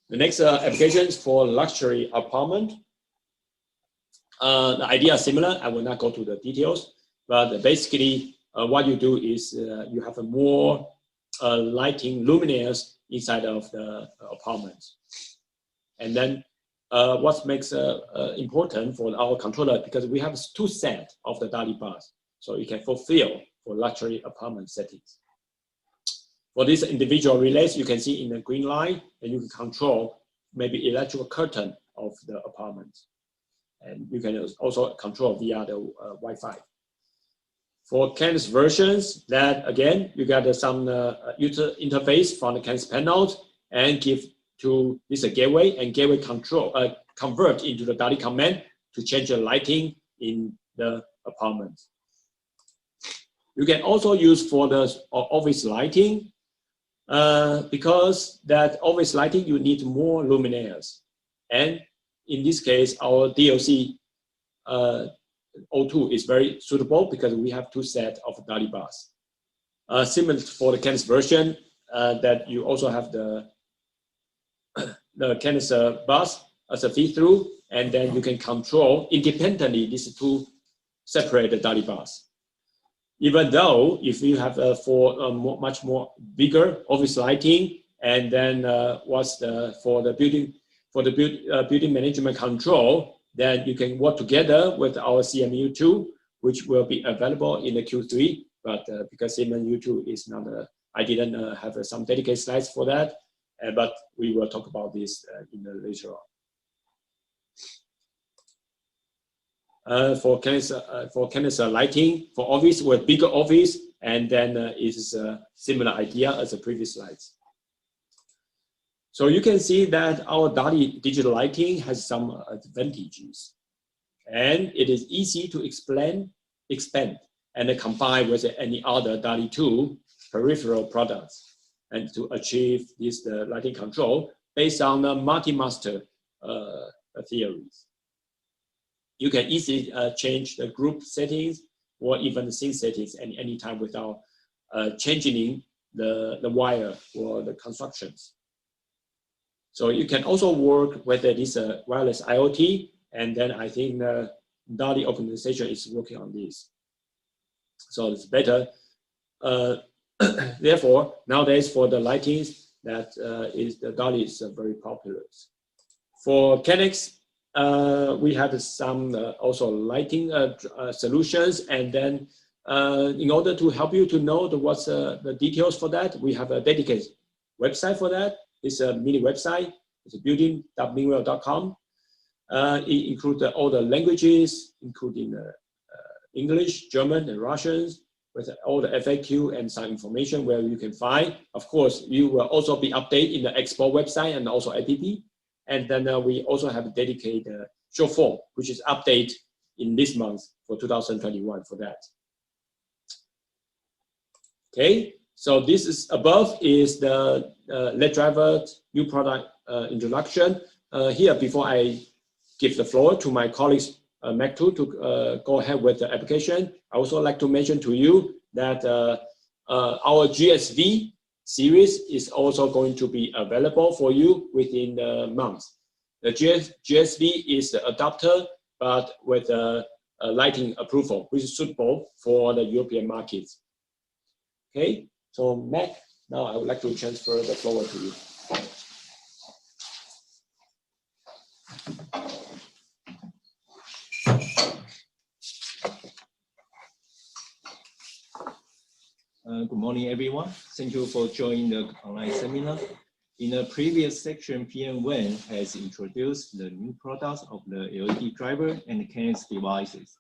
The next application is for luxury apartment. The idea is similar. I will not go to the details, but basically what you do is you have a more lighting luminaires inside of the apartment. And then what makes important for our controller, because we have 2 sets of the DALI bars, so it can fulfill for luxury apartment settings. For this individual relays, you can see in the green line, and you can control maybe electrical curtain of the apartment. And you can also control via the Wi-Fi. For KNX versions, that again, you got some user interface from the KNX panel and give to this gateway, and gateway control convert into the DALI command to change the lighting in the apartment. You can also use for the office lighting, because that office lighting you need more luminaires, and in this case our DLC O2 is very suitable because we have 2 sets of DALI bars. Similar for the KNX version, that you also have the KNX bus as a feed-through, and then you can control independently these 2 separate DALI bars. Even though if you have much more bigger office lighting, and then for the building management control, then you can work together with our CMU2, which will be available in the Q3. But because CMU2 is not, I didn't have some dedicated slides for that, but we will talk about this in the later on. For KNX lighting for office with bigger office, and then is a similar idea as the previous slides. So you can see that our DALI digital lighting has some advantages, and it is easy to expand, and combine with any other DALI 2 peripheral products, and to achieve this lighting control based on the multi-master theories. You can easily change the group settings or even the scene settings any time without changing the wire or the constructions. So you can also work with this wireless IoT, and then I think the DALI organization is working on this. So it's better. Therefore, nowadays for the lightings, the DALI is very popular. For KNX, we have some also lighting solutions, and then in order to help you to know what's the details for that, we have a dedicated website for that. It's a mini website. It's building.meanwell.com. It includes all the languages, including English, German, and Russians, with all the FAQ and some information where you can find. Of course, you will also be updated in the export website and also app. And then we also have a dedicated short form, which is updated in this month for 2021 for that. Okay, so this is above is the LED driver new product introduction. Here, before I give the floor to my colleagues, Mac2, to go ahead with the application, I also like to mention to you that our GSV series is also going to be available for you within the month. The GSV is the adapter, but with a lighting approval, which is suitable for the European markets. Okay, so Mac, now I would like to transfer the floor to you. Good morning, everyone. Thank you for joining the online seminar. In the previous section, MEANWELL has introduced the new products of the LED driver and KNX devices.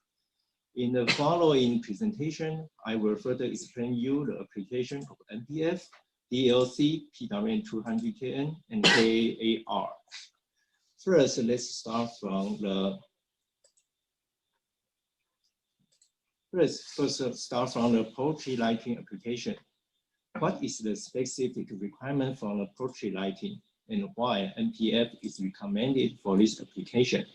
In the following presentation, I will further explain you the application of MPF, DLC, PWM200KN, and KAR. First, let's start from the portrait lighting application. What is the specific requirement from the portrait lighting, and why MPF is recommended for this application?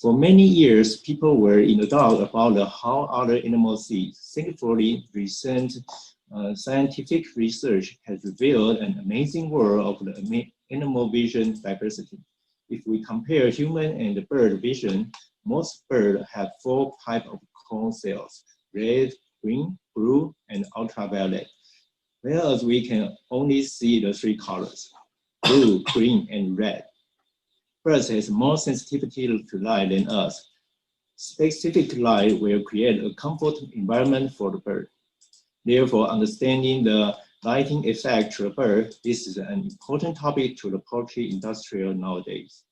For many years, people were in doubt about how other animals see. Thankfully, recent scientific research has revealed an amazing world of the animal vision diversity. If we compare human and bird vision, most birds have 4 types of cone cells: red, green, blue, and ultraviolet. Whereas we can only see the 3 colors: blue, green, and red. Birds has more sensitivity to light than us. Specific light will create a comfortable environment for the bird. Therefore, understanding the lighting effect to the bird, this is an important topic to the poultry industry nowadays.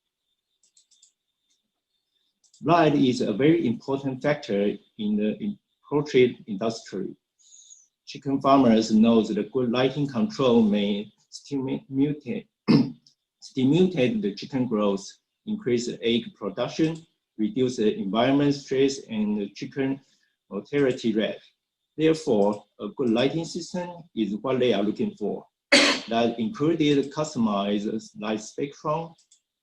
Light is a very important factor in the poultry industry. Chicken farmers know that good lighting control may stimulate the chicken growth, increase egg production, reduce the environment stress and the chicken mortality rate. Therefore, a good lighting system is what they are looking for. That included customized light spectrum,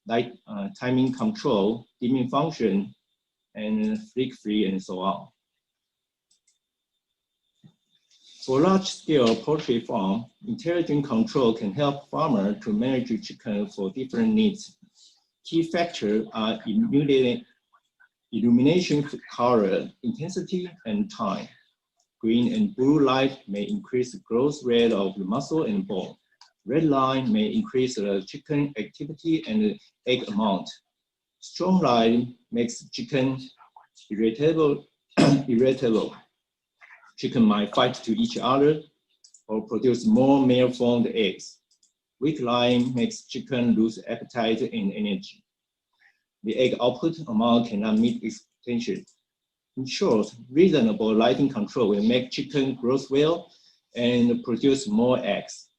light timing control, dimming function, and flick-free, and so on. For large-scale poultry farm, intelligent control can help farmers to manage chicken for different needs. Key factors are illumination color, intensity, and time. Green and blue light may increase the growth rate of the muscle and bone. Red line may increase the chicken activity and the egg amount. Strong light makes chicken irritable. Chicken might fight to each other or produce more malformed eggs. Weak light makes chicken lose appetite and energy. The egg output amount cannot meet expectation. In short, reasonable lighting control will make chicken grow well and produce more eggs.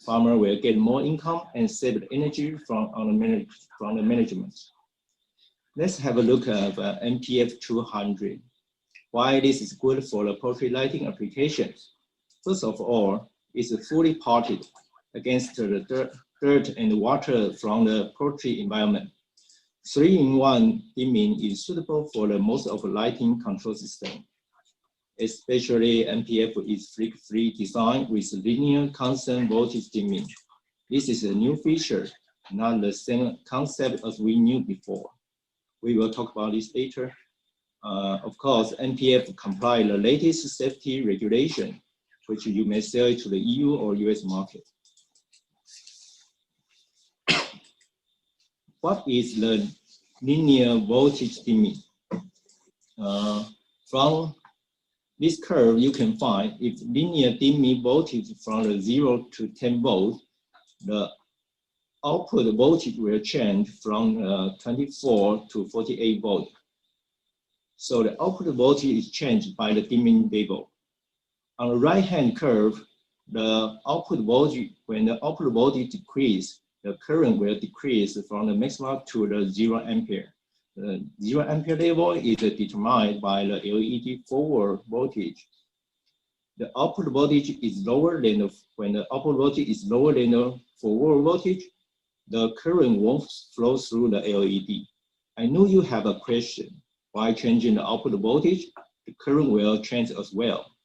Farmer will get more income and save energy from the management. Let's have a look at MPF 200. Why this is good for the poultry lighting applications. First of all, it's fully parted against the dirt and water from the poultry environment. 3-in-1 dimming is suitable for the most of the lighting control system. Especially MPF is flick-free design with linear constant voltage dimming. This is a new feature, not the same concept as we knew before. We will talk about this later. Of course, MPF comply the latest safety regulation, which you may sell to the EU or US market. What is the linear voltage dimming? From this curve, you can find if linear dimming voltage from the 0 to 10 volts, the output voltage will change from 24 to 48 volts. So the output voltage is changed by the dimming level. On the right-hand curve, the output voltage, when the output voltage decreases, the current will decrease from the maximum to the 0 ampere. The 0 ampere level is determined by the LED forward voltage. The output voltage is lower than when the output voltage is lower than the forward voltage, the current won't flow through the LED. I know you have a question. By changing the output voltage, the current will change as well.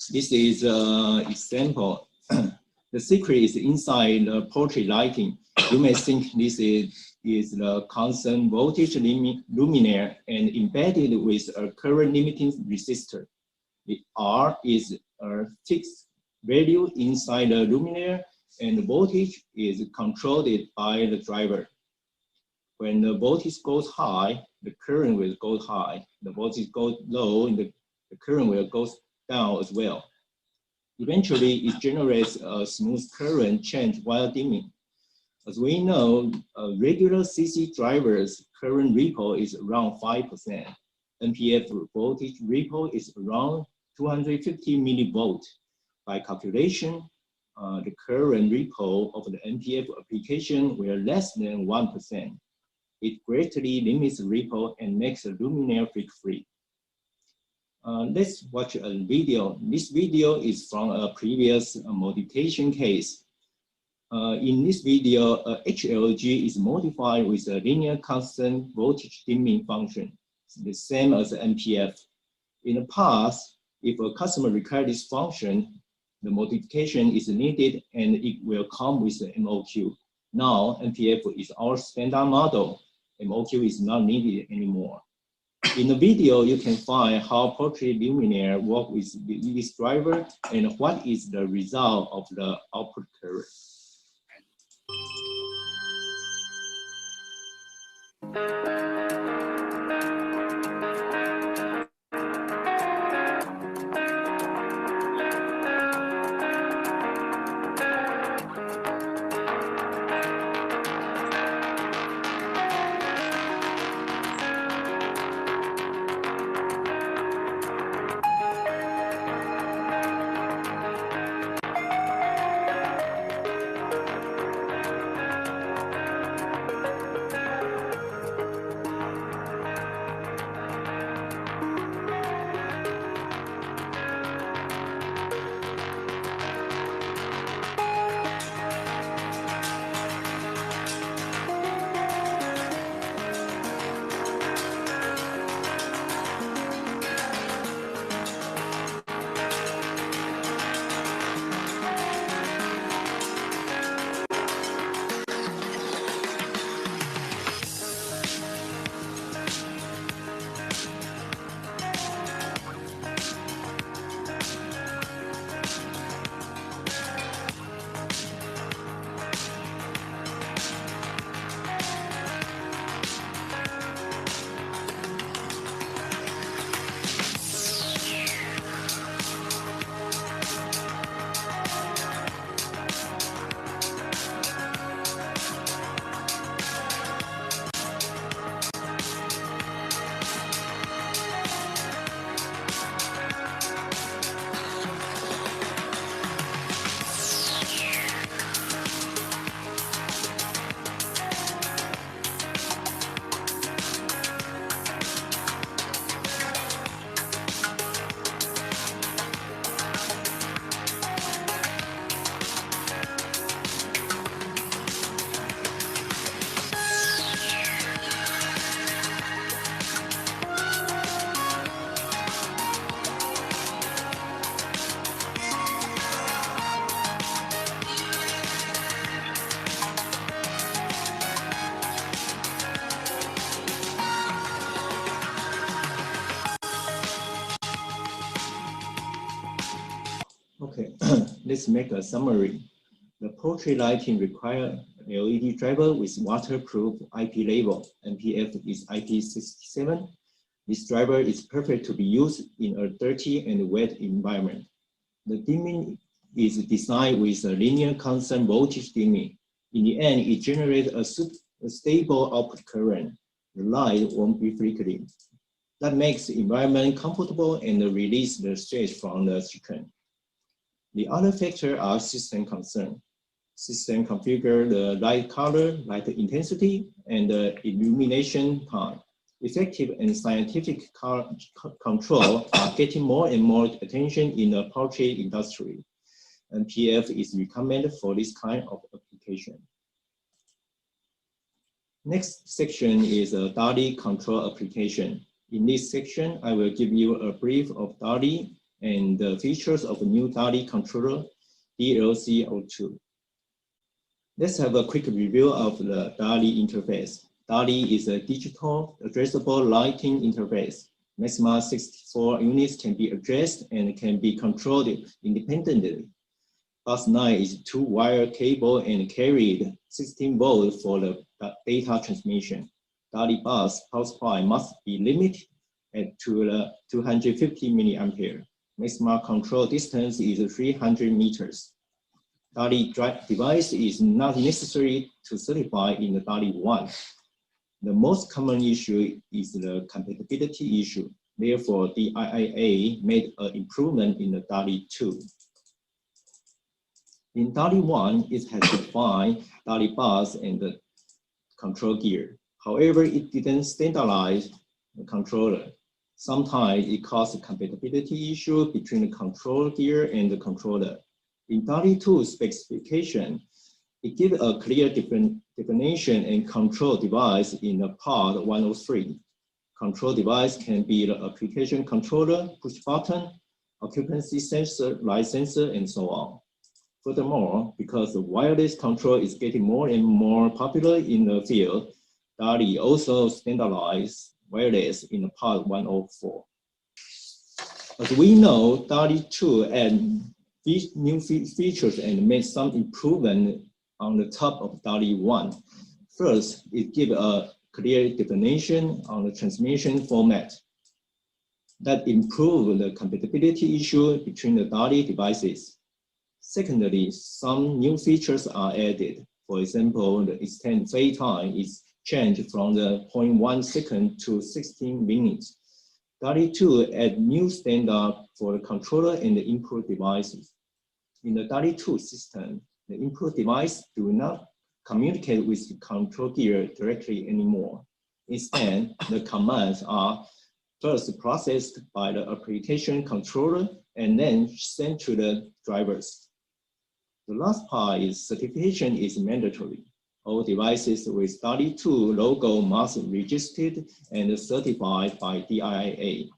This is an example. The secret is inside the poultry lighting. You may think this is the constant voltage luminaire and embedded with a current limiting resistor. The R is a fixed value inside the luminaire, and the voltage is controlled by the driver. When the voltage goes high, the current will go high. The voltage goes low, and the current will go down as well. Eventually, it generates a smooth current change while dimming. As we know, regular CC drivers current ripple is around 5%. MPF voltage ripple is around 250 millivolts. By calculation, the current ripple of the MPF application will less than 1%. It greatly limits ripple and makes the luminaire flick-free. Let's watch a video. This video is from a previous modification case. In this video, HLG is modified with a linear constant voltage dimming function, the same as the MPF. In the past, if a customer requires this function, the modification is needed and it will come with the MOQ. Now, MPF is our standard model. MOQ is not needed anymore. In the video, you can find how poultry luminaire work with this driver and what is the result of the output current. Okay, let's make a summary. The portrait lighting requires LED driver with waterproof IP label. NPF is IP67. This driver is perfect to be used in a dirty and wet environment. The dimming is designed with a linear constant voltage dimming. In the end, it generates a stable output current. The light won't be flickering. That makes the environment comfortable and release the stress from the circuit. The other factors are system concern. System configure the light color, light intensity, and the illumination time. Effective and scientific control are getting more and more attention in the portrait industry. NPF is recommended for this kind of application. Next section is a DALI control application. In this section, I will give you a brief of DALI and the features of a new DALI controller, DLC02. Let's have a quick review of the DALI interface. DALI is a digital addressable lighting interface. Maximum 64 units can be addressed and can be controlled independently. Bus 9 is 2-wire cable and carried 16 volts for the data transmission. DALI bus power supply must be limited to 250 milliampere. Maximum control distance is 300 meters. DALI device is not necessary to certify in the DALI 1. The most common issue is the compatibility issue. Therefore, the IIA made an improvement in the DALI 2. In DALI 1, it has defined DALI bus and the control gear. However, it didn't standardize the controller. Sometimes it causes a compatibility issue between the control gear and the controller. In DALI 2 specification, it gives a clear definition and control device in the part 103. Control device can be the application controller, push button, occupancy sensor, light sensor, and so on. Furthermore, because the wireless control is getting more and more popular in the field, DALI also standardized wireless in the part 104. As we know, DALI 2 add these new features and made some improvement on the top of DALI 1. First, it gives a clear definition on the transmission format that improves the compatibility issue between the DALI devices. Secondly, some new features are added. For example, the extended fade time is changed from the 0.1 second to 16 minutes. DALI 2 add new standard for the controller and the input devices. In the DALI 2 system, the input device do not communicate with the control gear directly anymore. Instead, the commands are first processed by the application controller and then sent to the drivers. The last part is certification is mandatory. All devices with DALI 2 logo must be registered and certified by DIA.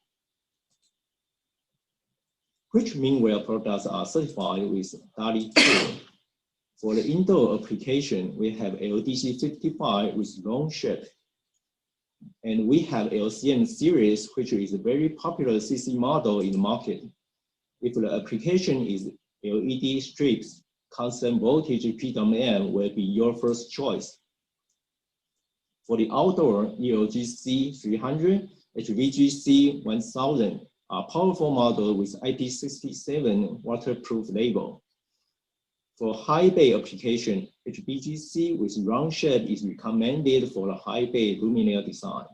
Which MEANWELL products are certified with DALI 2? For the indoor application, we have LDC 55 with long shape. And we have LCM series, which is a very popular CC model in the market. If the application is LED strips, constant voltage PWM will be your first choice. For the outdoor, ELGC 300, HVGC 1000 are powerful models with IP67 waterproof label. For high bay application, HVGC with round shape is recommended for the high bay luminaire design.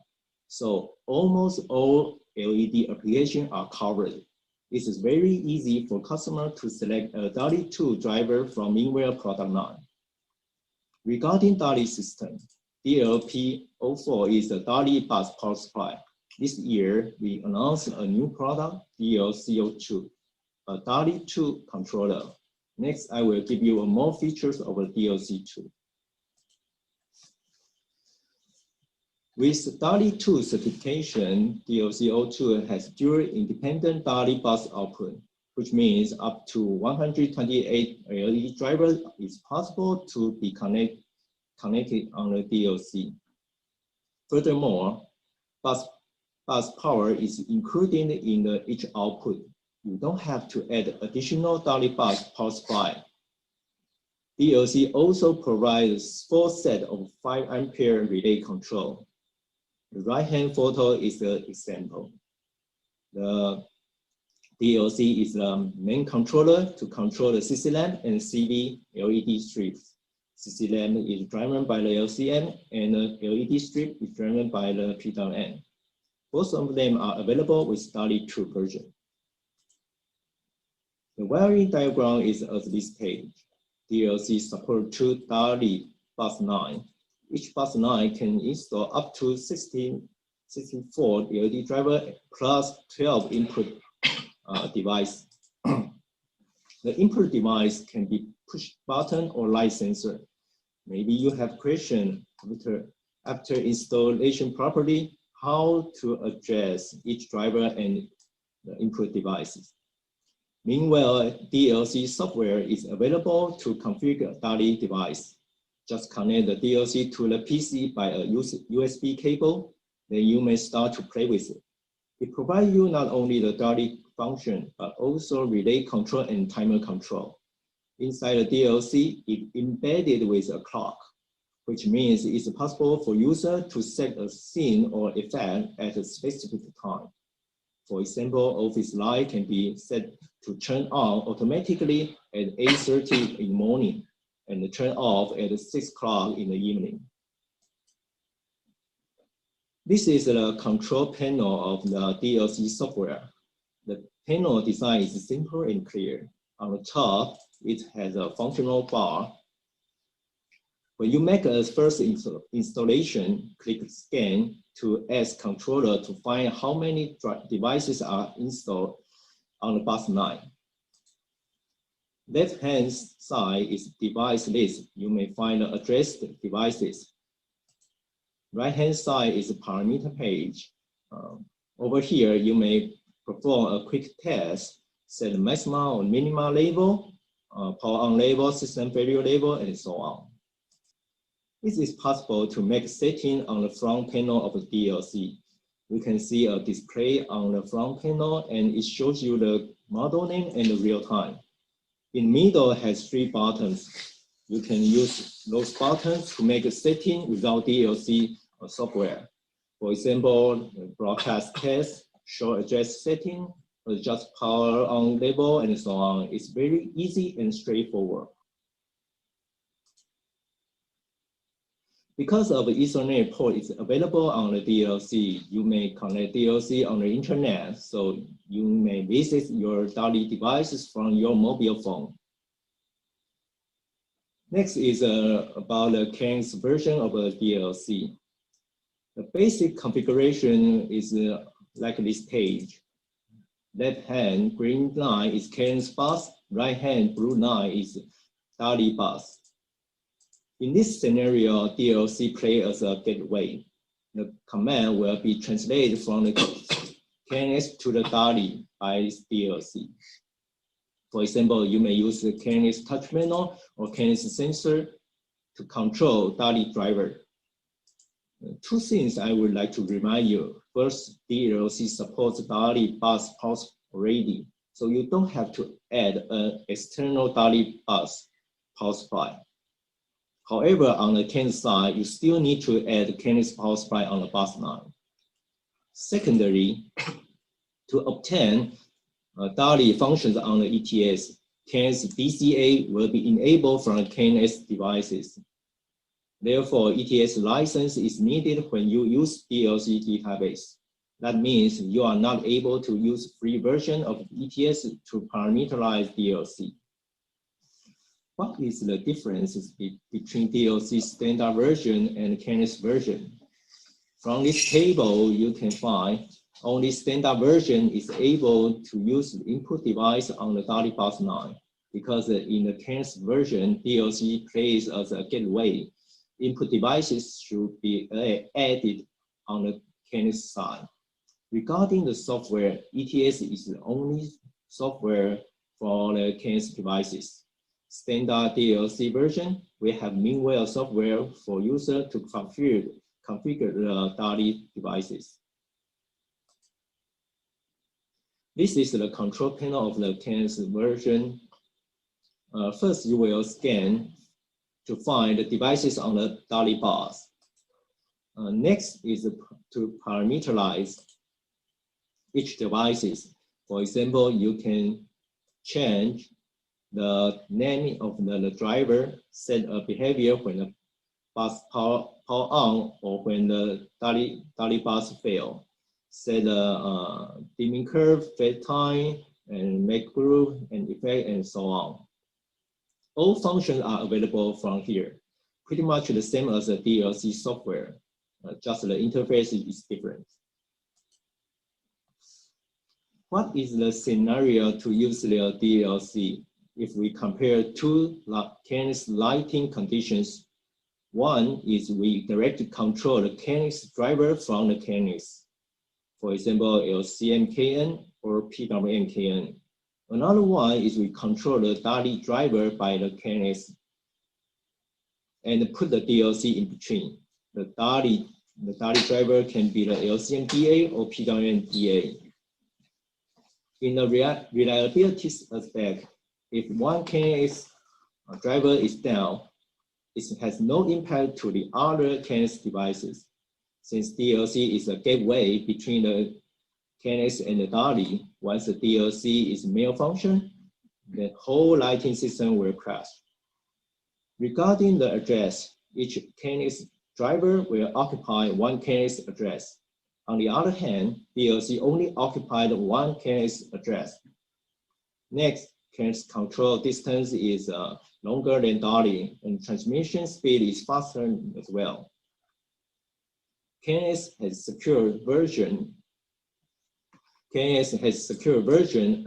So almost all LED applications are covered. It is very easy for customers to select a DALI 2 driver from MEANWELL product line. Regarding DALI system, DLP04 is a DALI bus power supply. This year, we announced a new product, DLC02, a DALI 2 controller. Next, I will give you more features of a DLC2. With DALI 2 certification, DLC02 has dual independent DALI bus output, which means up to 128 LED drivers is possible to be connected on the DLC. Furthermore, bus power is included in each output. you don't have to add additional DALI bus power supply. DLC also provides 4 sets of 5 ampere relay control. The right-hand photo is the example. The DLC is the main controller to control the CC lamp and CV LED strips. CC lamp is driven by the LCM and the LED strip is driven by the PWM. Both of them are available with DALI 2 version. The wiring diagram is as this page. DLC supports 2 DALI bus 9. Each bus 9 can install up to 64 LED driver plus 12 input device. The input device can be push button or light sensor. Maybe you have question after installation properly, how to address each driver and the input devices. Meanwhile, DLC software is available to configure a DALI device. Just connect the DLC to the PC by a USB cable, then you may start to play with it. It provides you not only the DALI function, but also relay control and timer control. Inside the DLC, it's embedded with a clock, which means it's possible for user to set a scene or effect at a specific time. For example, office light can be set to turn on automatically at 8:30 in the morning and turn off at 6 o'clock in the evening. This is the control panel of the DLC software. The panel design is simple and clear. On the top, it has a functional bar. When you make a first installation, click Scan to ask controller to find how many devices are installed on the bus 9. Left-hand side is device list. You may find the addressed devices. Right-hand side is a parameter page. Over here, you may perform a quick test, set the maximum or minimum level, power on level, system failure level, and so on. It is possible to make setting on the front panel of the DLC. You can see a display on the front panel, and it shows you the model name and the real time. In the middle has 3 buttons. You can use those buttons to make a setting without DLC software. For example, broadcast test, show address setting, adjust power on level, and so on. It's very easy and straightforward. Because of the Ethernet port is available on the DLC, you may connect DLC on the internet, so you may visit your DALI devices from your mobile phone. Next is about the KNX version of the DLC. The basic configuration is like this page. Left hand green line is KNX bus, right hand blue line is DALI bus. In this scenario, DLC plays as a gateway. The command will be translated from the KNX to the DALI by DLC. For example, you may use the KNX touch panel or KNX sensor to control DALI driver. 2 things I would like to remind you. First, DLC supports DALI bus pulse already, so you don't have to add an external DALI bus power supply. However, on the KNX side, you still need to add KNX power supply on the bus 9. Secondly, to obtain DALI functions on the ETS, KNX DCA will be enabled from KNX devices. Therefore, ETS license is needed when you use DLC database. That means you are not able to use free version of ETS to parameterize DLC. What is the differences between DLC standard version and KNX version? From this table, you can find only standard version is able to use the input device on the DALI bus 9, because in the KNX version, DLC plays as a gateway. Input devices should be added on the KNX side. Regarding the software, ETS is the only software for the KNX devices. Standard DLC version, we have MEANWELL software for user to configure the DALI devices. This is the control panel of the KNX version. First, you will scan to find the devices on the DALI bus. Next is to parameterize each devices. For example, you can change the name of the driver, set a behavior when the bus power on or when the DALI bus fail. Set a dimming curve, fade time, and make group and effect, and so on. All functions are available from here. Pretty much the same as the DLC software, just the interface is different. What is the scenario to use the DLC if we compare two KNX lighting conditions? One is we directly control the KNX driver from the KNX. For example, LCM-KN or PWM-KN. Another one is we control the DALI driver by the KNX and put the DLC in between. The DALI driver can be the LCM-DA or PWM-DA. In the reliability aspect, if one KNX driver is down, it has no impact to the other KNX devices. Since DLC is a gateway between the KNX and the DALI, once the DLC is malfunction, the whole lighting system will crash. Regarding the address, each KNX driver will occupy one KNX address. On the other hand, DLC only occupied one KNX address. Next, KNX control distance is longer than DALI, and transmission speed is faster as well. KNX has secure version. KNX has secure version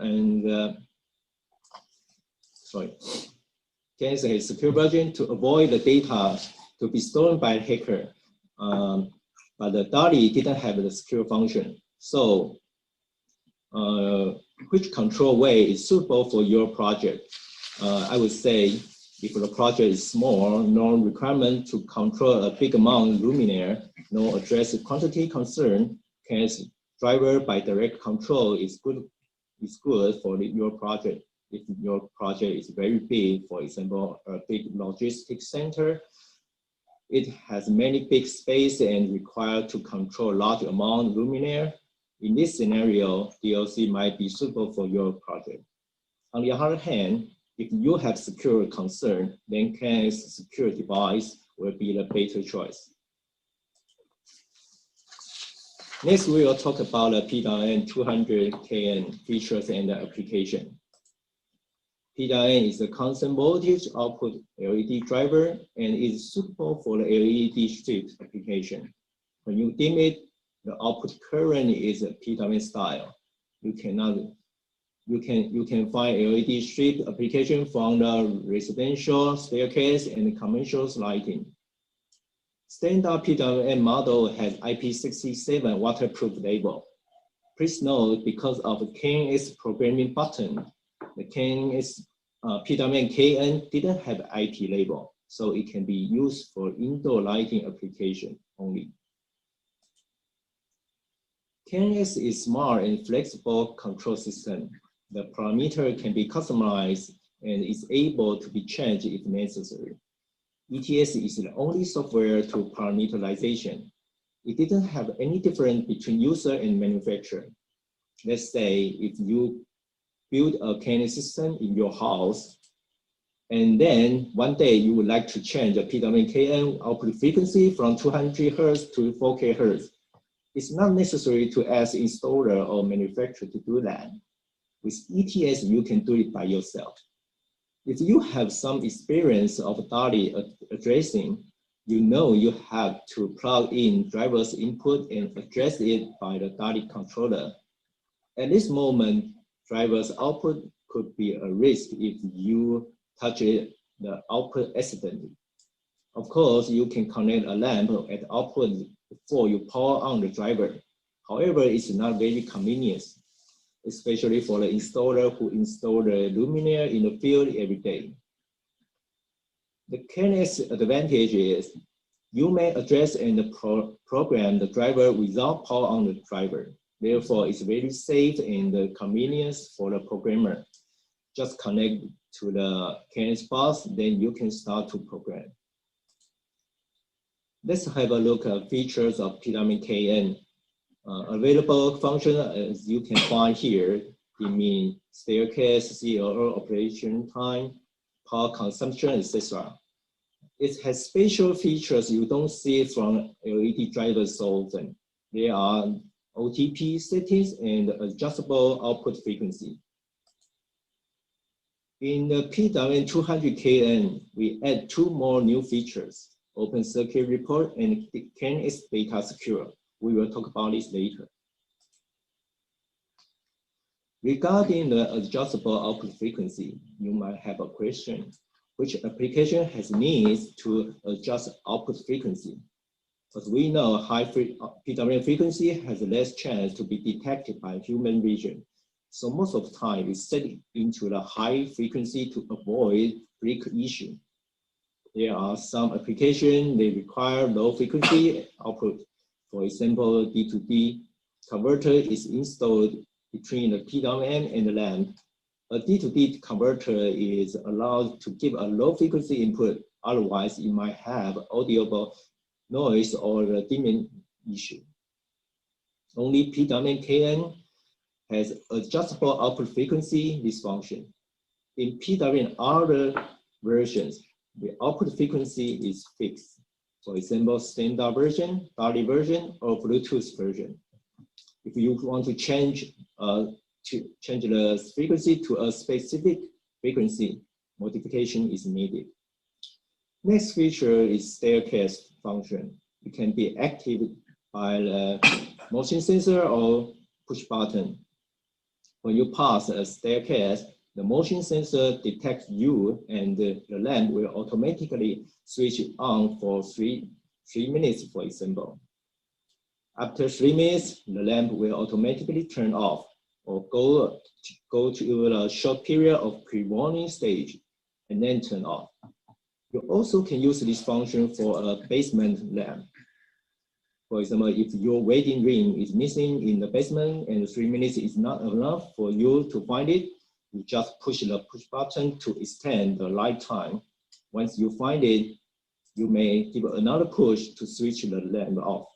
KNX has secure version to avoid the data to be stolen by a hacker. But the DALI didn't have the secure function. So which control way is suitable for your project? I would say if the project is small, no requirement to control a big amount of luminaire, no address quantity concern, KNX driver by direct control is good for your project. If your project is very big, for example, a big logistics center, it has many big space and required to control large amount of luminaire. In this scenario, DLC might be suitable for your project. On the other hand, if you have security concern, then KNX secure device will be the better choice. Next, we will talk about the PWM 200KN features and the application. PWM is a constant voltage output LED driver and is suitable for the LED strip application. When you dim it, the output current is a PWM style. You can find LED strip application from the residential, staircase, and commercial lighting. Standard PWM model has IP67 waterproof label. Please note, because of the KNX programming button, the KNX PWM-KN didn't have IP label, so it can be used for indoor lighting application only. KNX is smart and flexible control system. The parameter can be customized and is able to be changed if necessary. ETS is the only software to parameterization. It didn't have any difference between user and manufacturer. Let's say if you build a KNX system in your house, and then one day you would like to change the PWM-KN output frequency from 200 Hz to 4K Hz. It's not necessary to ask installer or manufacturer to do that. With ETS, you can do it by yourself. If you have some experience of DALI addressing, you know you have to plug in driver's input and address it by the DALI controller. At this moment, driver's output could be a risk if you touch the output accidentally. Of course, you can connect a lamp at the output before you power on the driver. However, it's not very convenient, especially for the installer who install the luminaire in the field every day. The KNX advantage is you may address and program the driver without power on the driver. Therefore, it's very safe and convenient for the programmer. Just connect to the KNX bus, then you can start to program. Let's have a look at features of PWMKN. Available function, as you can find here, it means staircase, CLO operation time, power consumption, etc. It has special features you don't see from LED drivers so often. There are OTP settings and adjustable output frequency. In the PWM200KN, we add 2 more new features, open circuit report and KNX data secure. We will talk about this later. Regarding the adjustable output frequency, you might have a question. Which application has needs to adjust output frequency? As we know, high PWM frequency has less chance to be detected by human vision. So most of the time, we set it into the high frequency to avoid freak issue. There are some applications they require low frequency output. For example, D2D converter is installed between the PWM and the lamp. A D2D converter is allowed to give a low frequency input. Otherwise, it might have audible noise or a dimming issue. Only PWM-KN has adjustable output frequency this function. In PWM other versions, the output frequency is fixed. For example, standard version, DALI version, or Bluetooth version. If you want to change the frequency to a specific frequency, modification is needed. Next feature is staircase function. It can be activated by the motion sensor or push button. When you pass a staircase, the motion sensor detects you and the lamp will automatically switch on for 3 minutes, for example. After 3 minutes, the lamp will automatically turn off or go to a short period of pre-warning stage and then turn off. You also can use this function for a basement lamp. For example, if your wedding ring is missing in the basement and 3 minutes is not enough for you to find it, you just push the push button to extend the light time. Once you find it, you may give another push to switch the lamp off.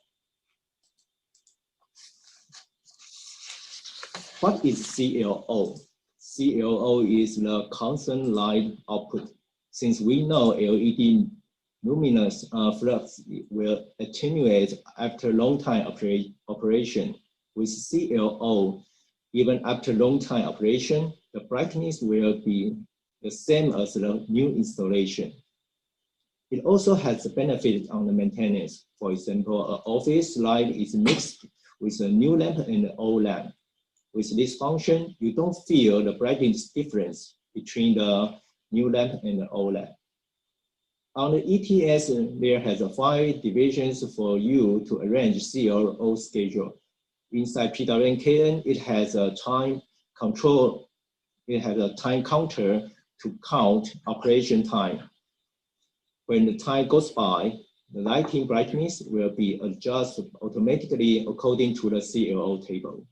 What is CLO? CLO is the constant light output. Since we know LED luminous flux will attenuate after long time operation, with CLO, even after long time operation, the brightness will be the same as the new installation. It also has a benefit on the maintenance. For example, an office light is mixed with a new lamp and an old lamp. With this function, you don't feel the brightness difference between the new lamp and the old lamp. On the ETS, there has 5 divisions for you to arrange CLO schedule. Inside PWM-KN, it has a time control. It has a time counter to count operation time. When the time goes by, the lighting brightness will be adjusted automatically according to the CLO table.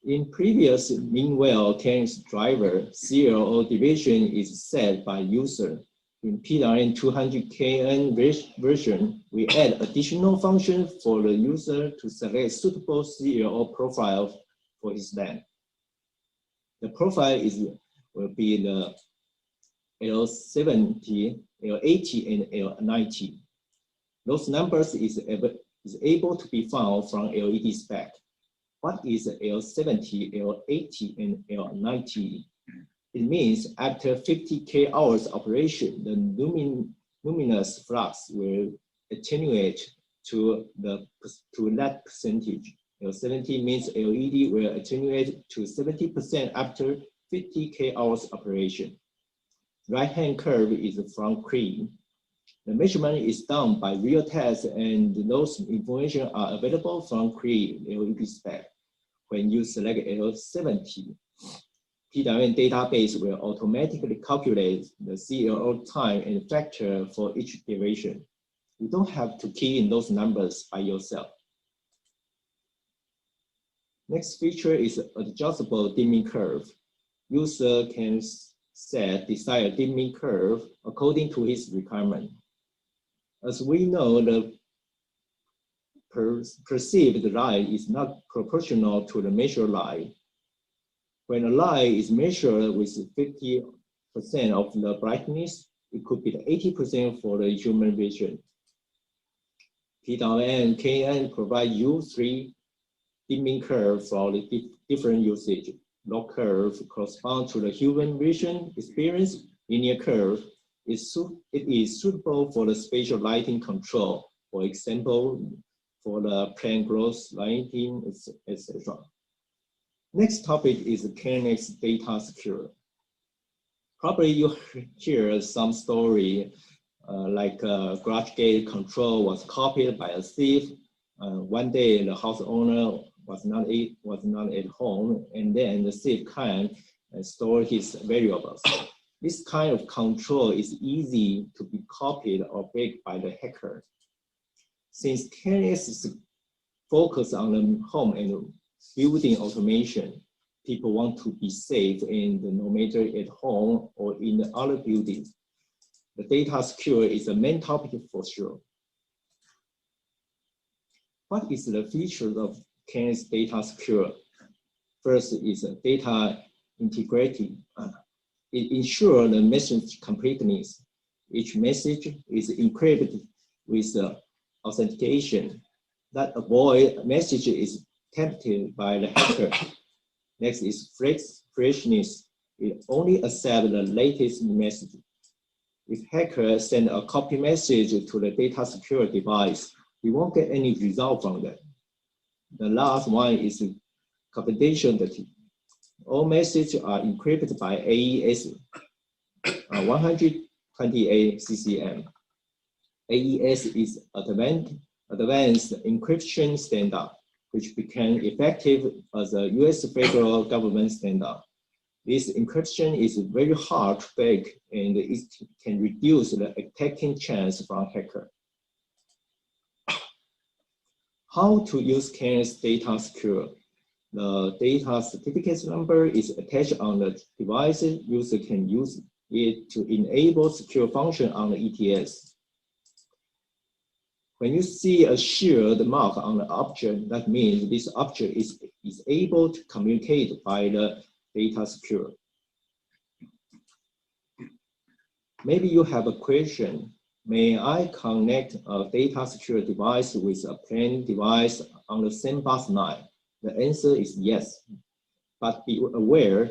In previous MEANWELL KNX driver, CLO division is set by user. In PWM200KN version, we add additional function for the user to select suitable CLO profile for his lamp. The profile will be the L70, L80, and L90. Those numbers is able to be found from LED spec. What is L70, L80, and L90? It means after 50K hours operation, the luminous flux will attenuate to that percentage. L70 means LED will attenuate to 70% after 50K hours operation. Right-hand curve is from Cree. The measurement is done by real tests, and those information are available from Cree LED spec. When you select L70, PWM database will automatically calculate the CLO time and factor for each division. You don't have to key in those numbers by yourself. Next feature is adjustable dimming curve. User can set desired dimming curve according to his requirement. As we know, the perceived light is not proportional to the measured light. When a light is measured with 50% of the brightness, it could be 80% for the human vision. P.N, KN provide you 3 dimming curve for the different usage. Log curve corresponds to the human vision experience. Linear curve it is suitable for the spatial lighting control. For example, for the plant growth lighting, etc. Next topic is KNX data secure. Probably you hear some story like garage gate control was copied by a thief. One day the house owner was not at home, and then the thief came and stole his valuables. This kind of control is easy to be copied or break by the hacker. Since KNX is focused on the home and building automation, people want to be safe, and no matter at home or in the other buildings. The data secure is a main topic for sure. What is the features of KNX data secure? First is data integrity. It ensures the message completeness. Each message is encrypted with authentication that avoid message is tempted by the hacker. Next is freshness. It only accepts the latest message. If hacker send a copy message to the data secure device, we won't get any result from that. The last one is confidentiality. All messages are encrypted by AES 128 CCM. AES is advanced encryption standard, which became effective as a US federal government standard. This encryption is very hard to break, and it can reduce the attacking chance from hacker. How to use KNX data secure? The data certificate number is attached on the device. User can use it to enable secure function on the ETS. When you see a shield mark on the object, that means this object is able to communicate by the data secure. Maybe you have a question. May I connect a data secure device with a plain device on the same bus line? The answer is yes, but be aware,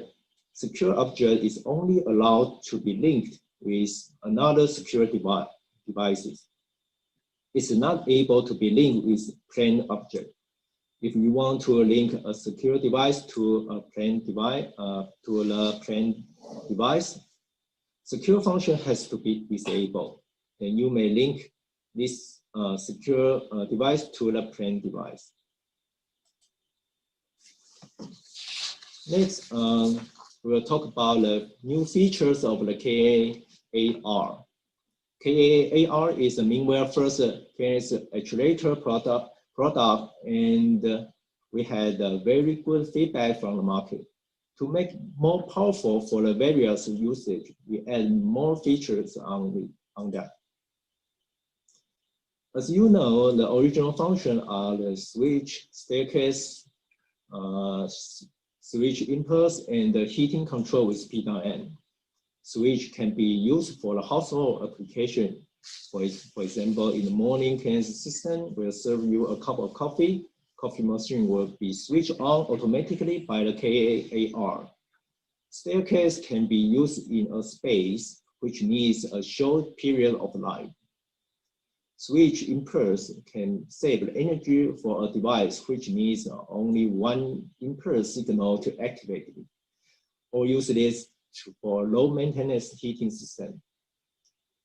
secure object is only allowed to be linked with another secure devices. It's not able to be linked with plain object. If you want to link a secure device to a plain device, secure function has to be disabled. Then you may link this secure device to the plain device. Next, we'll talk about the new features of the KAAR. KAAR is a MEANWELL first KNX actuator product, and we had very good feedback from the market. To make more powerful for the various usage, we add more features on that. As you know, the original function are the switch, staircase, switch impulse, and the heating control with P.N. Switch can be used for the household application. For example, in the morning, KNX system will serve you a cup of coffee. Coffee machine will be switched on automatically by the KAAR. Staircase can be used in a space which needs a short period of light. Switch impulse can save energy for a device which needs only one impulse signal to activate it, or use this for low maintenance heating system.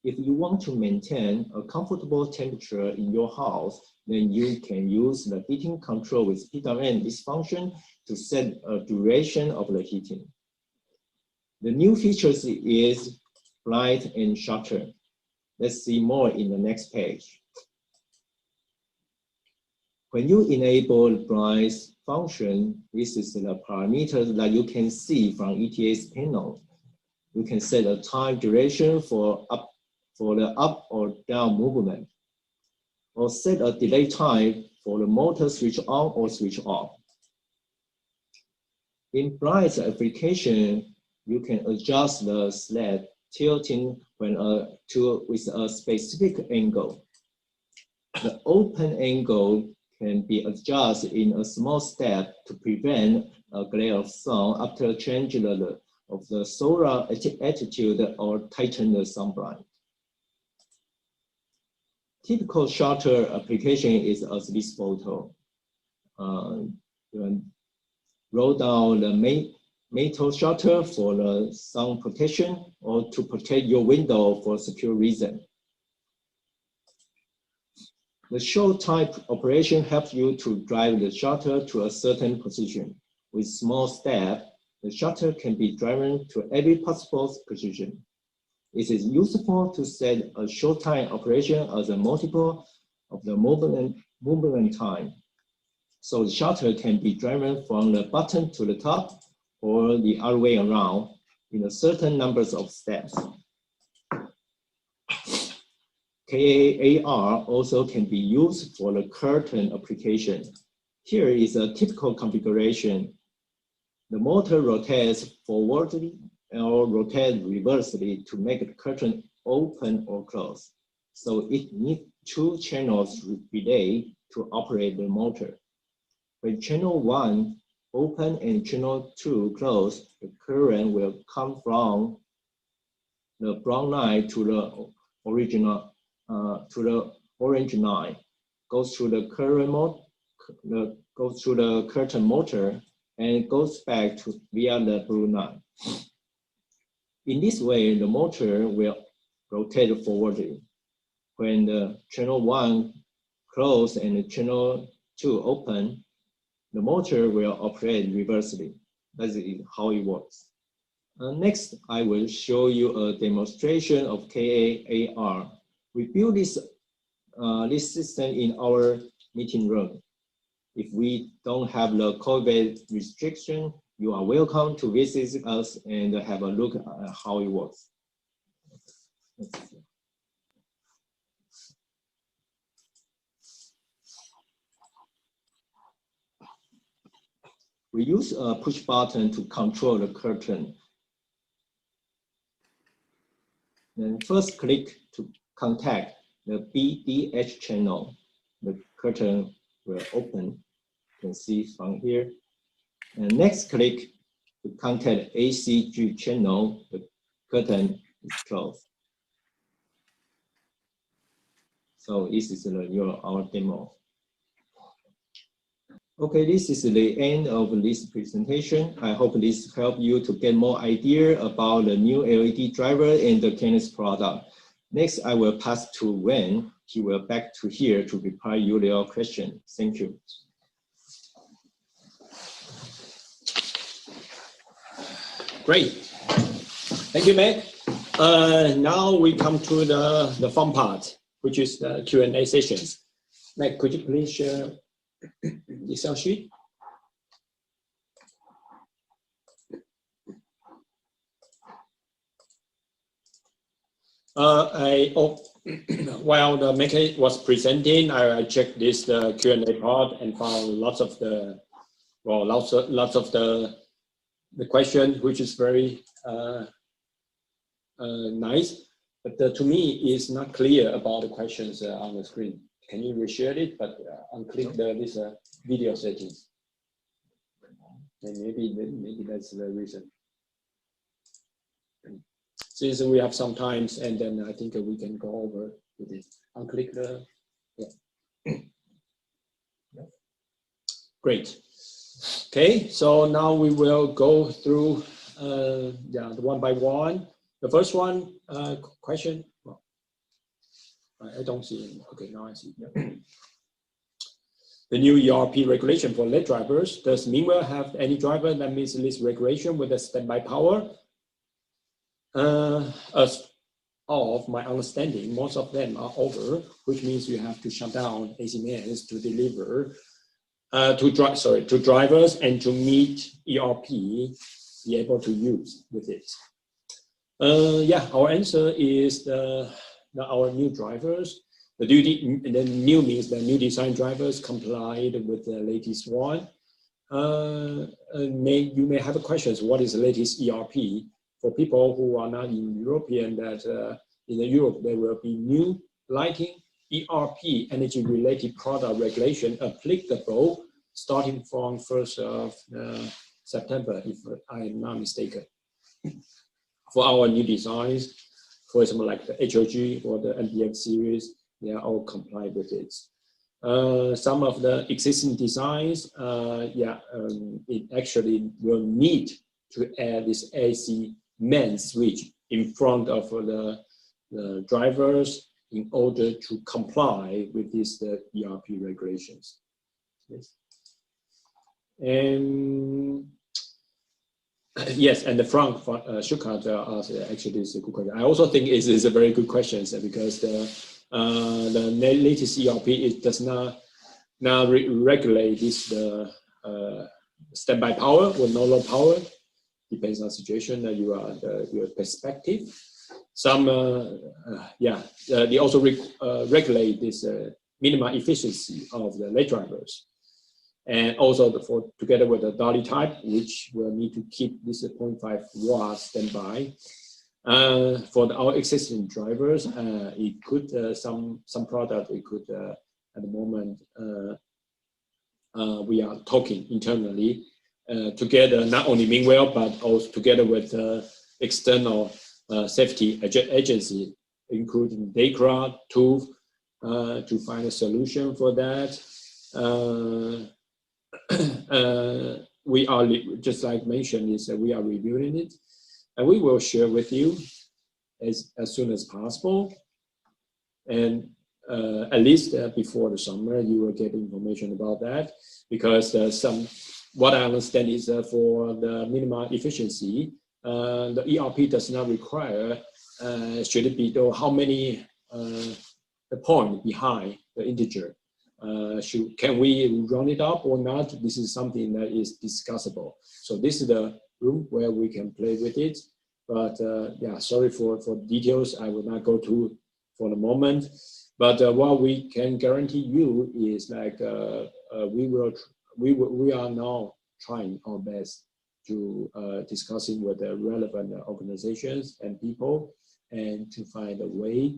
If you want to maintain a comfortable temperature in your house, then you can use the heating control with P.N. this function to set a duration of the heating. The new features is bright and shutter. Let's see more in the next page. When you enable bright function. This is the parameters that you can see from ETA's panel. You can set a time duration for the up or down movement, or set a delay time for the motor switch on or switch off. In blind application, you can adjust the sled tilting with a specific angle. The open angle can be adjusted in a small step to prevent a glare of sun after changing of the solar attitude or tighten the sun blind. Typical shutter application is as this photo. Roll down the metal shutter for the sun protection or to protect your window for secure reason. The show type operation helps you to drive the shutter to a certain position. With small step, the shutter can be driven to every possible position. It is useful to set a show time operation as a multiple of the movement time. So the shutter can be driven from the bottom to the top or the other way around in a certain numbers of steps. KAR also can be used for the curtain application. Here is a typical configuration. The motor rotates forwardly or rotates reversely to make the curtain open or close. So it needs two channels relay to operate the motor. When channel 1 open and channel 2 close, the current will come from the brown line to the original to the orange line, goes through the curtain motor and goes back to via the blue line. In this way, the motor will rotate forwardly. When the channel 1 close and the channel 2 open, the motor will operate reversely. That is how it works. Next, I will show you a demonstration of KAR. We built this system in our meeting room. If we don't have the COVID restriction, you are welcome to visit us and have a look at how it works. We use a push button to control the curtain. Then first click to contact the BDH channel. The curtain will open. You can see from here. And next click to contact ACG channel. The curtain is closed. So this is our demo. Okay, this is the end of this presentation. I hope this helped you to get more idea about the new LED driver and the KNX product. Next, I will pass to Wen. He will back to here to reply your question. Thank you. Great. Thank you, Matt. Now we come to the fun part, which is the Q&A sessions. Matt, could you please share the Excel sheet? While the maker was presenting, I checked this Q&A part and found lots of the question, which is very nice. But to me, it's not clear about the questions on the screen. Can you reshare it? But unclick this video settings. And maybe that's the reason. Since we have some times, and then I think we can go over with it. Unclick the. Yeah. Great. Okay, so now we will go through the one by one. The first one question. Well, I don't see it. Okay, now I see. Yeah. The new ERP regulation for LED drivers. Does MEANWELL have any driver that meets this regulation with a standby power? As of my understanding, most of them are over, which means you have to shut down AC mains to deliver to drivers and to meet ERP, be able to use with it. Yeah, our answer is our new drivers. The new means the new design drivers complied with the latest one. You may have questions. What is the latest ERP? For people who are not in European, that in Europe there will be new lighting ERP, energy-related product regulation applicable starting from 1st of September, if I am not mistaken. For our new designs, for example, like the HOG or the MDX series, they are all compliant with it. Some of the existing designs, it actually will need to add this AC main switch in front of the drivers in order to comply with these ERP regulations. Yes. And yes, and the Frank Schuckert asked, actually, this is a good question. I also think it is a very good question because the latest ERP, it does not regulate this standby power or no load power. Depends on the situation that your perspective. Some they also regulate this minimum efficiency of the late drivers, and also together with the dolly type, which will need to keep this 0.5 watts standby. For our existing drivers, it could some product we could at the moment we are talking internally together, not only MEANWELL but also together with external safety agency, including DECRA, TÜV, to find a solution for that. We are, just like mentioned, we are reviewing it, and we will share with you as soon as possible. And at least before the summer, you will get information about that, because what I understand is for the minimum efficiency, the ERP does not require should it be though how many the point behind the integer. Can we run it up or not? This is something that is discussable. So this is the room where we can play with it. But yeah, sorry for details. I will not go to for the moment. But what we can guarantee you is like we are now trying our best to discussing with the relevant organizations and people, and to find a way,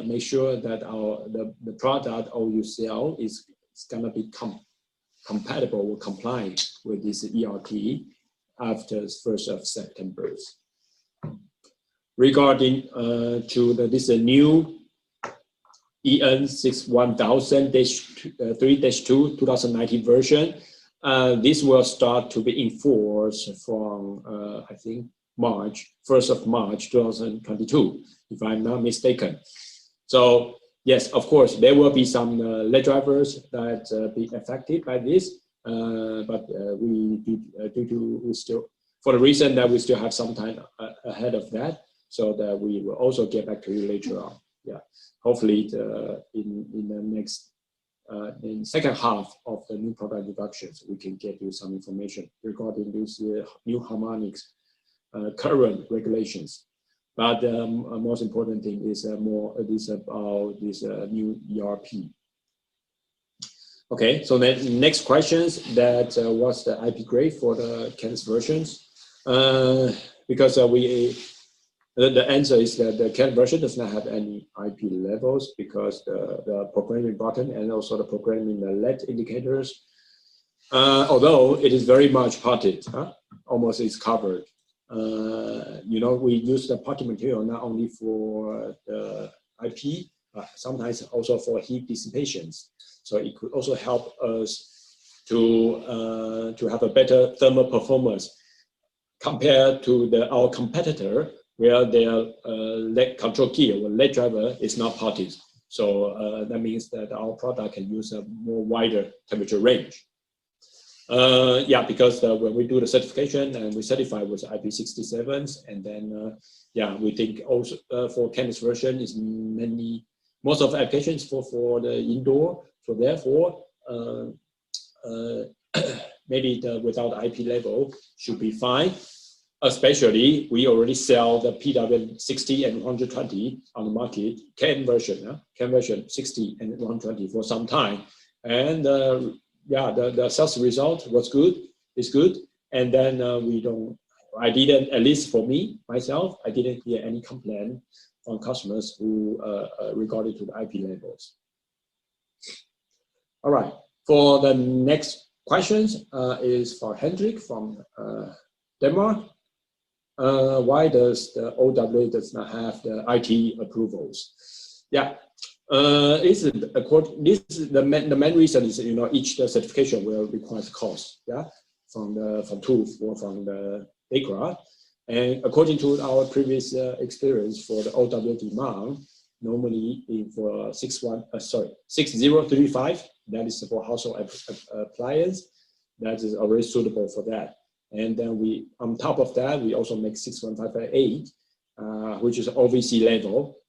make sure that the product you sell is gonna be compatible or compliant with this ERP after 1st of September. Regarding to this new EN 61000-3-2 2019 version, this will start to be enforced from I think 1st of March 2022, if I'm not mistaken. So yes, of course, there will be some late drivers that be affected by this, but we still, for the reason that we still have some time ahead of that, so that we will also get back to you later on. Yeah, hopefully in the next in second half of the new product introductions, we can get you some information regarding these new harmonics current regulations. But most important thing is about this new ERP. Okay, so the next questions, that what's the IP grade for the KNX versions? Because the answer is that the KNX version does not have any IP levels, because the programming button and also the programming LED indicators, although it is very much potted, almost is covered. You know, we use the potted material not only for the IP, but sometimes also for heat dissipations. So it could also help us to have a better thermal performance compared to our competitor, where their LED control key or LED driver is not potted. So that means that our product can use a more wider temperature range. Yeah, because when we do the certification and we certify with IP67s, and then yeah, we think also for KNX version is most of the applications for the indoor. So therefore, maybe without IP label should be fine. Especially, we already sell the PW60 and 120 on the market, CAN version 60 and 120 for some time. And yeah, the sales result was good, is good. And then I didn't, at least for me, myself, I didn't hear any complaint from customers who regarded to the IP labels. All right, for the next questions is for Hendrik from Denmark. Why does the OWA does not have the IT approvals? Yeah, the main reason is, you know, each certification will require cost, yeah, from TÜV or from the aircraft. And according to our previous experience for the OWA demand, normally for 6035, that is for household appliance, that is already suitable for that. And then we, on top of that, we also make 61558, which is OVC level.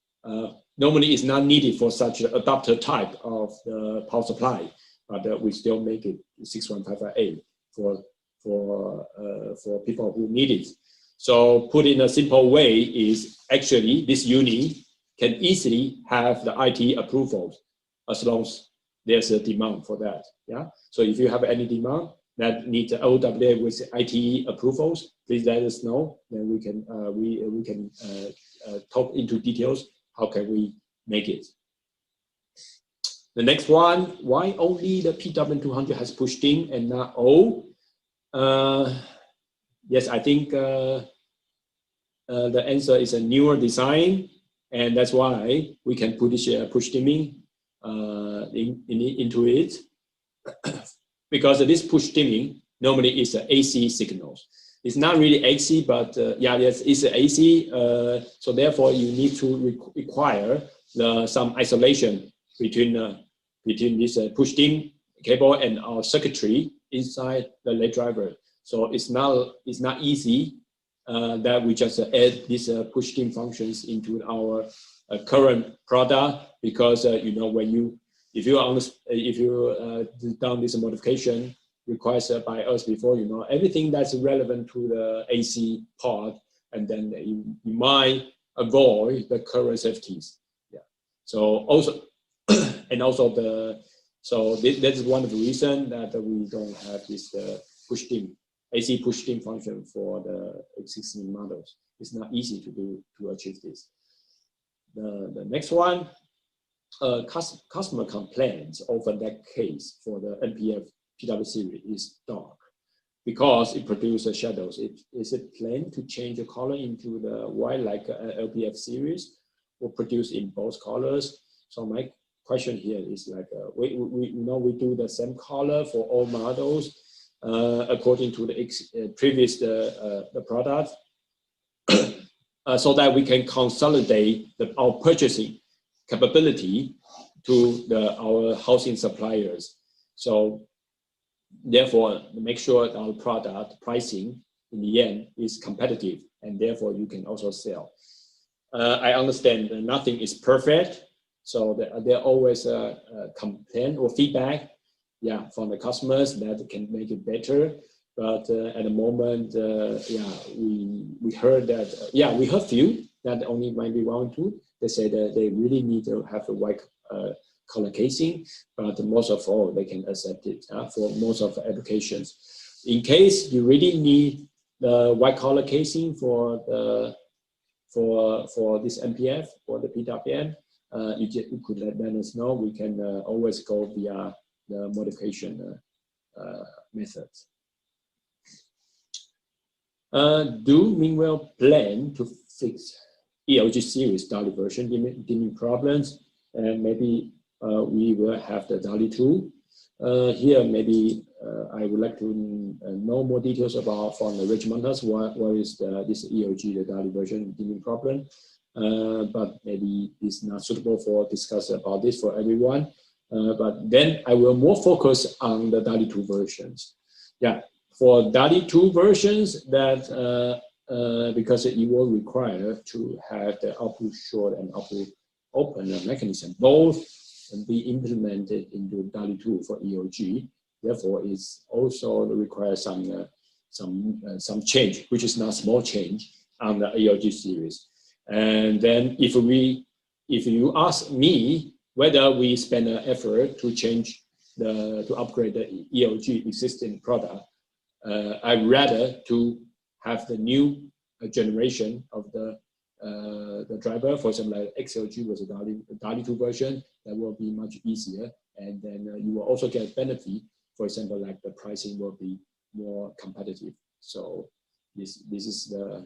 Normally it's not needed for such an adapter type of the power supply, but we still make it 61558 for people who need it. So put in a simple way is actually this unit can easily have the IT approvals as long as there's a demand for that. Yeah. So if you have any demand that needs OWA with IT approvals, please let us know. Then we can talk into details. How can we make it? The next one, why only the PW200 has pushed in and not all? Yes, I think the answer is a newer design, and that's why we can put this push dimming into it. Because this push dimming normally is an AC signals. It's not really AC, but yeah, yes, it's an AC. So therefore, you need to require some isolation between this push dim cable and our circuitry inside the LED driver. So it's not easy that we just add these push dim functions into our current product, because you know, when if you done this modification requested by us before, you know, everything that's relevant to the AC part, and then you might avoid the current safeties. Yeah. So also, and also that is one of the reasons that we don't have this push dim, AC push dim function for the existing models. It's not easy to achieve this. The next one. Customer complaints over that case for the NPF PW series is dark because it produces shadows. Is it planned to change the color into the white like LPF series, or produce in both colors? So my question here is like we know we do the same color for all models according to the previous the product, so that we can consolidate our purchasing capability to our housing suppliers. So therefore, make sure our product pricing in the end is competitive, and therefore you can also sell. I understand that nothing is perfect, so there always complaint or feedback, yeah, from the customers that can make it better. But at the moment, yeah, we heard that, yeah, we heard few that only maybe 1 or 2. They say that they really need to have a white color casing, but most of all, they can accept it for most of the applications. In case you really need the white color casing for this MPF or the PWM, you could let us know. We can always go via the modification methods. Do MEANWELL plan to fix ELG series DALI version dimming problems, and maybe we will have the DALI 2. Here maybe I would like to know more details about from the Regimentas what is this ELG, the DALI version dimming problem, but maybe it's not suitable for discuss about this for everyone. But then I will more focus on the DALI 2 versions. Yeah, for DALI 2 versions that because it will require to have the output short and output open mechanism both be implemented into DALI 2 for ELG. Therefore, it also requires some change, which is not small change on the ELG series. And then if you ask me whether we spend an effort to change to upgrade the ELG existing product, I'd rather to have the new generation of the driver, for example, like XLG with the DALI 2 version, that will be much easier. And then you will also get benefit. For example, like the pricing will be more competitive. So this is the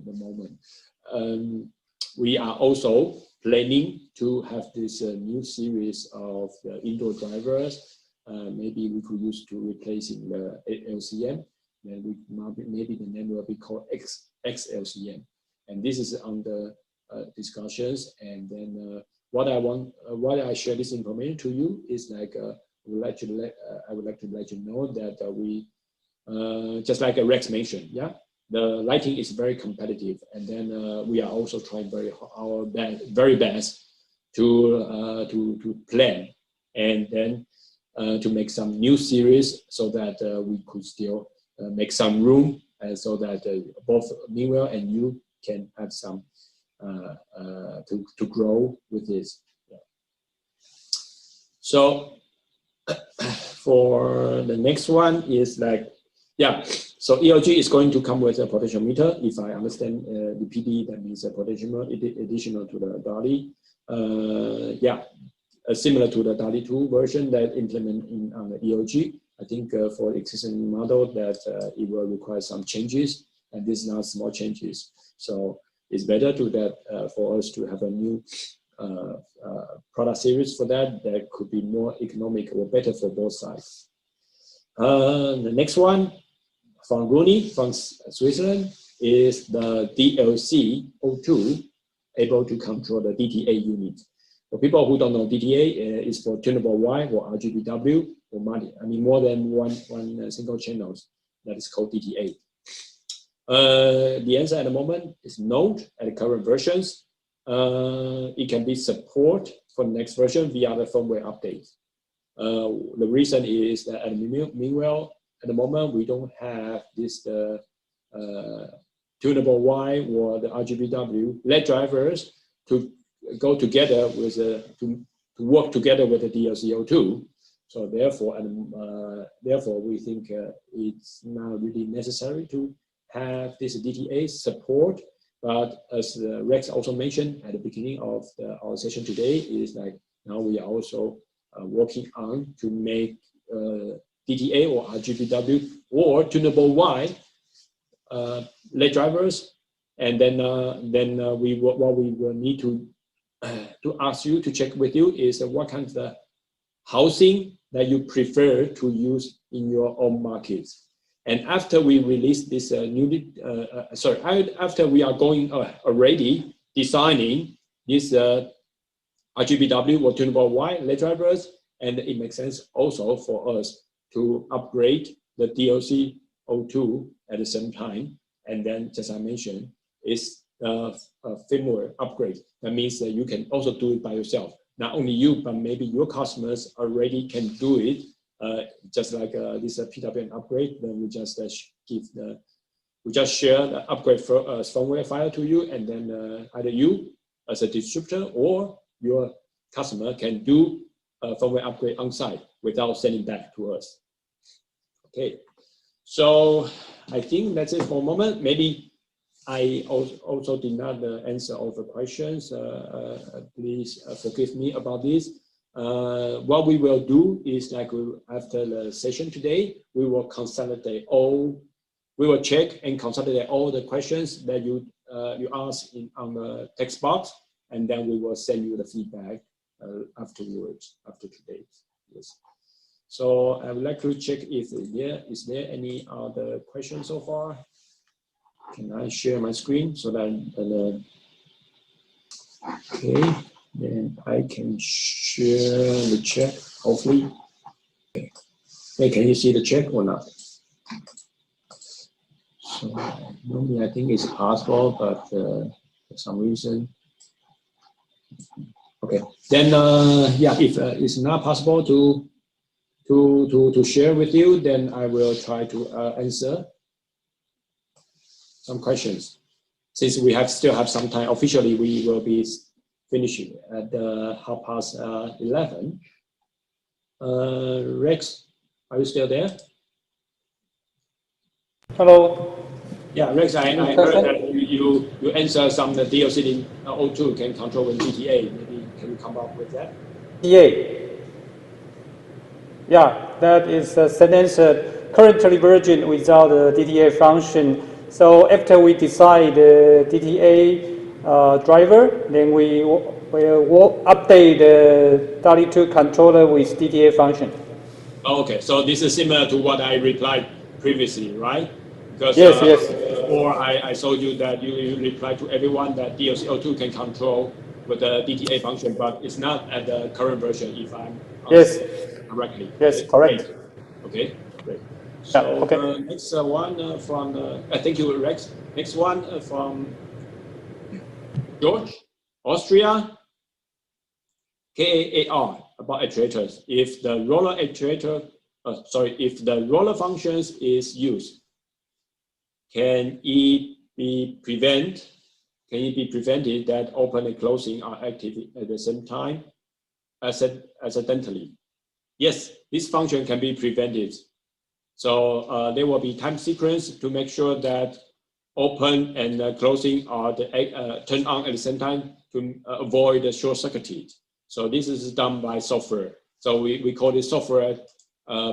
moment. We are also planning to have this new series of indoor drivers. Maybe we could use to replacing the LCM. Then maybe the name will be called XLCM. And this is under discussions. And then what why I share this information to you is like I would like to let you know that we just like Rex mentioned, yeah, the lighting is very competitive, and then we are also trying our very best to plan and then to make some new series so that we could still make some room, and so that both Meanwell and you can have some to grow with this. Yeah. So for the next one is like, yeah, so ELG is going to come with a potentiometer. If I understand the PD, that means a potentiometer additional to the DALI. Yeah, similar to the DALI 2 version that implement on the ELG. I think for existing model that it will require some changes, and these are small changes. So it's better to that for us to have a new product series for that could be more economic or better for both sides. The next one from Rooney from Switzerland is the DLC 02, able to control the DTA unit. For people who don't know, DTA is for tunable Y or RGBW or more than one single channels. That is called DTA. The answer at the moment is no at the current versions. It can be support for the next version via the firmware update. The reason is that at Meanwell, at the moment, we don't have this tunable Y or the RGBW LED drivers to go together with to work together with the DLC02. So therefore, we think it's not really necessary to have this DTA support. But as Rex also mentioned at the beginning of our session today, is like now we are also working on to make DTA or RGBW or tunable Y LED drivers, and then what we will need to ask you to check with you is what kind of housing that you prefer to use in your own markets. And after we release this after we are going already designing this RGBW or tunable Y LED drivers, and it makes sense also for us to upgrade the DLC 02 at the same time. And then, just as I mentioned, is a firmware upgrade. That means that you can also do it by yourself. Not only you, but maybe your customers already can do it. Just like this PWM upgrade, then we just share the upgrade firmware file to you, and then either you as a distributor or your customer can do a firmware upgrade on site without sending back to us. Okay, so I think that's it for a moment. Maybe I also did not answer all the questions. Please forgive me about this. What we will do is, like, after the session today, we will consolidate all. We will check and consolidate all the questions that you asked on the text box, and then we will send you the feedback afterwards, after today. Yes. So I would like to check if is there any other questions so far. Can I share my screen so that okay, then I can share the chat, hopefully. Okay. Hey, can you see the chat or not? So normally I think it's possible, but for some reason. Okay, then yeah, if it's not possible to to share with you, then I will try to answer some questions. Since we still have some time, officially we will be finishing at 11:30. Rex, are you still there? Hello. Yeah, Rex, I heard that you answer some the DLC O2 can control with DTA. Maybe can you come up with that? DTA. Yeah, that is a sentence currently version without the DTA function. So after we decide the DTA driver, then we will update the DALI2 controller with DTA function. Okay, so this is similar to what I replied previously, right? Because yes. before I told you that you replied to everyone that DLC02 can control with the DTA function, but it's not at the current version, if I'm correctly. Yes, correct. Okay, great. So okay. Next one from, thank you, Rex. Next one from George, Austria, KAR, about actuators. If the roller actuator, if the roller functions is used, can it be prevented that open and closing are active at the same time accidentally? Yes, this function can be prevented. So there will be time sequence to make sure that open and closing are turned on at the same time to avoid the short circuit. So this is done by software. So we call this software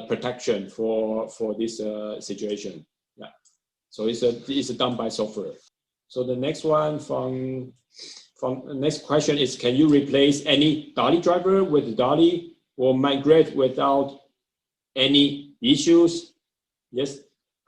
protection for this situation. Yeah. So it's done by software. So the next one from next question is, can you replace any DALI driver with DALI or migrate without any issues? Yes.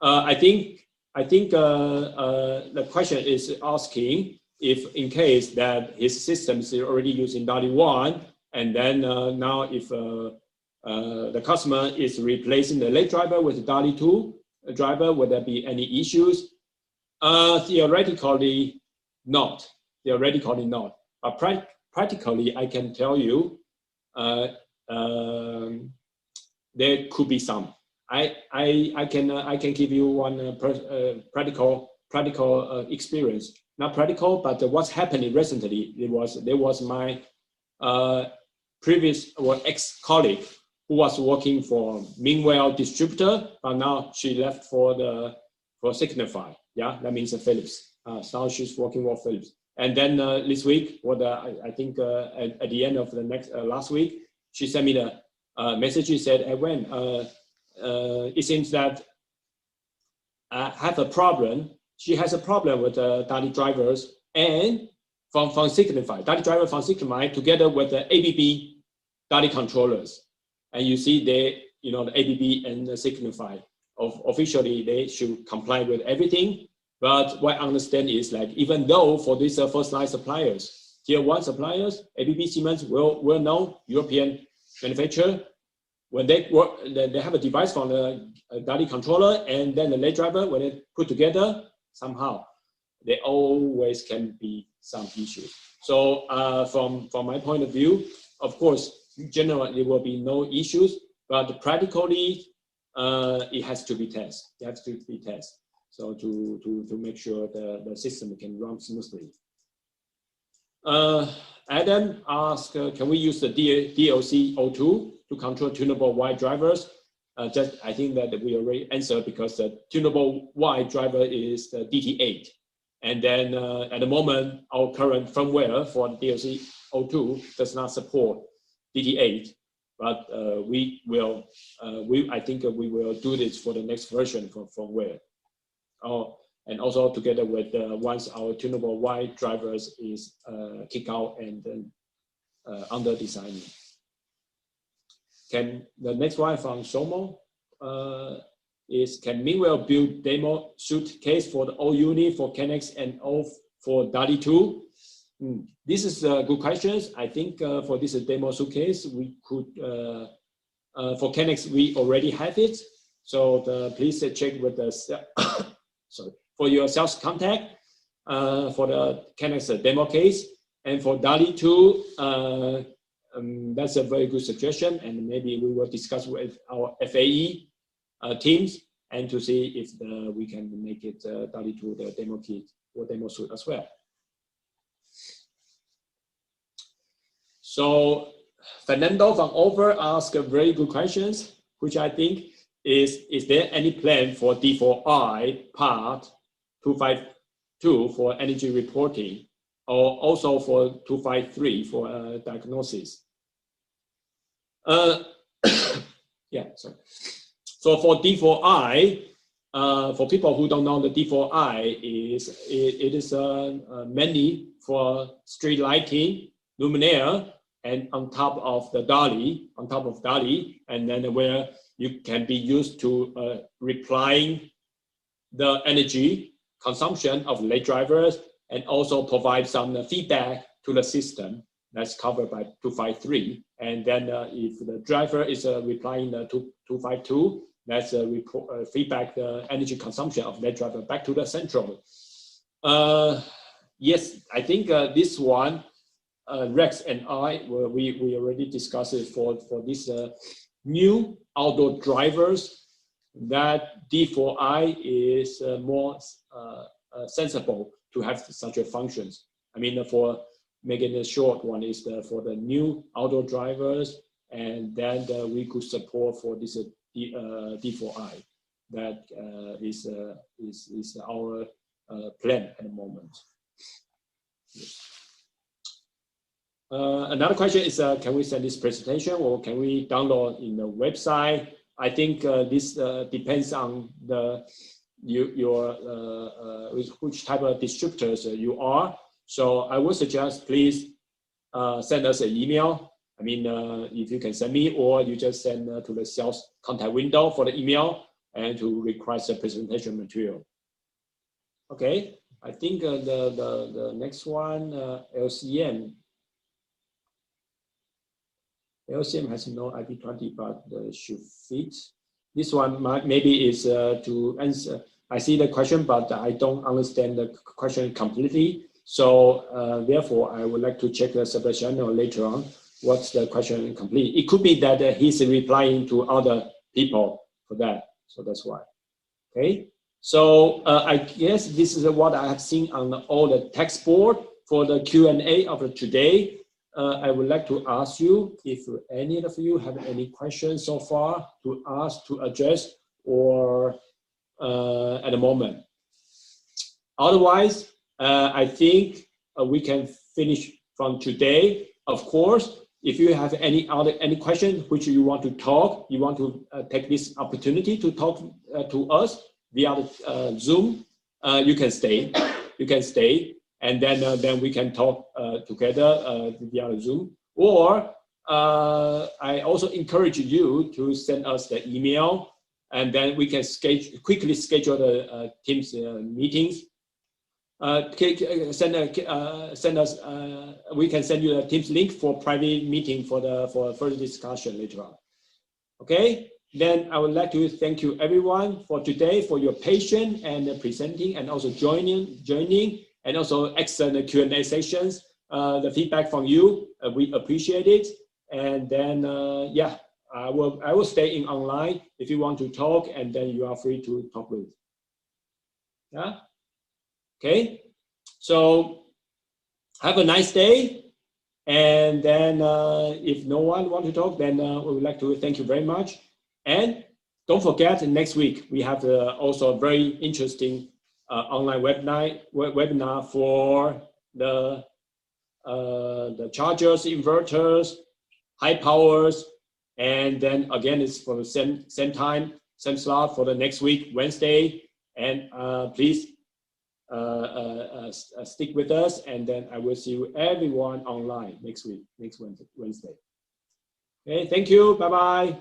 I think the question is asking if in case that his system is already using DALI 1, and then now if the customer is replacing the late driver with DALI 2 driver, would there be any issues? Theoretically not. Theoretically not. But practically, I can tell you there could be some. I can give you one practical experience. Not practical, but what's happening recently. There was my previous or ex-colleague who was working for MEANWELL distributor, but now she left for Signify. Yeah, that means Philips. Now she's working for Philips. And then this week, I think at the end of the last week, she sent me the message. She said, "Hey, when it seems that I have a problem." She has a problem with the DALI drivers and from Signify, DALI driver from Signify together with the ABB DALI controllers. And you see the ABB and the Signify, officially they should comply with everything. But what I understand is, like, even though for these first line suppliers, tier 1 suppliers, ABB Siemens will know European manufacturer, when they have a device from the DALI controller and then the late driver, when they put together, somehow there always can be some issues. So from my point of view, of course, generally there will be no issues, but practically it has to be tested. It has to be tested. So to make sure the system can run smoothly. Adam asked, can we use the DLC O2 to control tunable Y drivers? I think that we already answered, because the tunable Y driver is the DT8. And then at the moment, our current firmware for DLC O2 does not support DT8. But I think we will do this for the next version for firmware. And also together with once our tunable Y drivers is kicked out and then under designing. The next one from Somo is, can MEANWELL build demo suitcase for the all unit for KNX and all for DALI 2? This is a good question. I think for this demo suitcase, we could, for KNX, we already have it. So please check with the, sorry, for your sales contact for the KNX demo case. And for DALI 2, that's a very good suggestion, and maybe we will discuss with our FAE teams and to see if we can make it directly to the demo kit or demo suite as well. So Fernando van Over asked very good questions, which I think is there any plan for D4I part 252 for energy reporting, or also for 253 for diagnosis? Yeah, sorry. So for D4I, for people who don't know, the D4I is mainly for street lighting, luminaire, and on top of DALI, and then where you can be used to replying the energy consumption of late drivers, and also provide some feedback to the system. That's covered by 253. And then if the driver is replying the 252, that's feedback the energy consumption of that driver back to the central. Yes, I think this one, Rex and I, we already discussed it for this new outdoor drivers, that D4I is more sensible to have such a functions. I mean, for making a short one is for the new outdoor drivers, and then we could support for this D4I. That is our plan at the moment. Another question is, can we send this presentation or can we download in the website? I think this depends on which type of distributors you are. So I would suggest please send us an email. I mean, if you can send me, or you just send to the sales contact window for the email and to request a presentation material. Okay, I think the next one, LCM. LCM has no IP20, but should fit. This one maybe is to answer. I see the question, but I don't understand the question completely. So therefore, I would like to check the subject channel later on. What's the question complete? It could be that he's replying to other people for that. So that's why. Okay. So I guess this is what I have seen on all the text board for the Q&A of today. I would like to ask you if any of you have any questions so far to ask, to address, or at the moment. Otherwise, I think we can finish from today. Of course, if you have any questions which you want to talk, you want to take this opportunity to talk to us via Zoom, you can stay. You can stay. And then we can talk together via Zoom. Or I also encourage you to send us the email, and then we can quickly schedule the Teams meetings. Send us. We can send you a Teams link for private meeting for further discussion later on. Okay. Then I would like to thank you everyone for today, for your patience and presenting, and also joining. And also excellent Q&A sessions. The feedback from you, we appreciate it. And then, yeah, I will stay in online if you want to talk, and then you are free to talk with. Yeah. Okay. So have a nice day. And then, if no one wants to talk, then we would like to thank you very much. And don't forget, next week we have also a very interesting online webinar for the chargers, inverters, high powers, and then again it's for the same time, same slot for the next week, Wednesday. And please stick with us, and then I will see you everyone online next week, next Wednesday. Okay, thank you. Bye bye.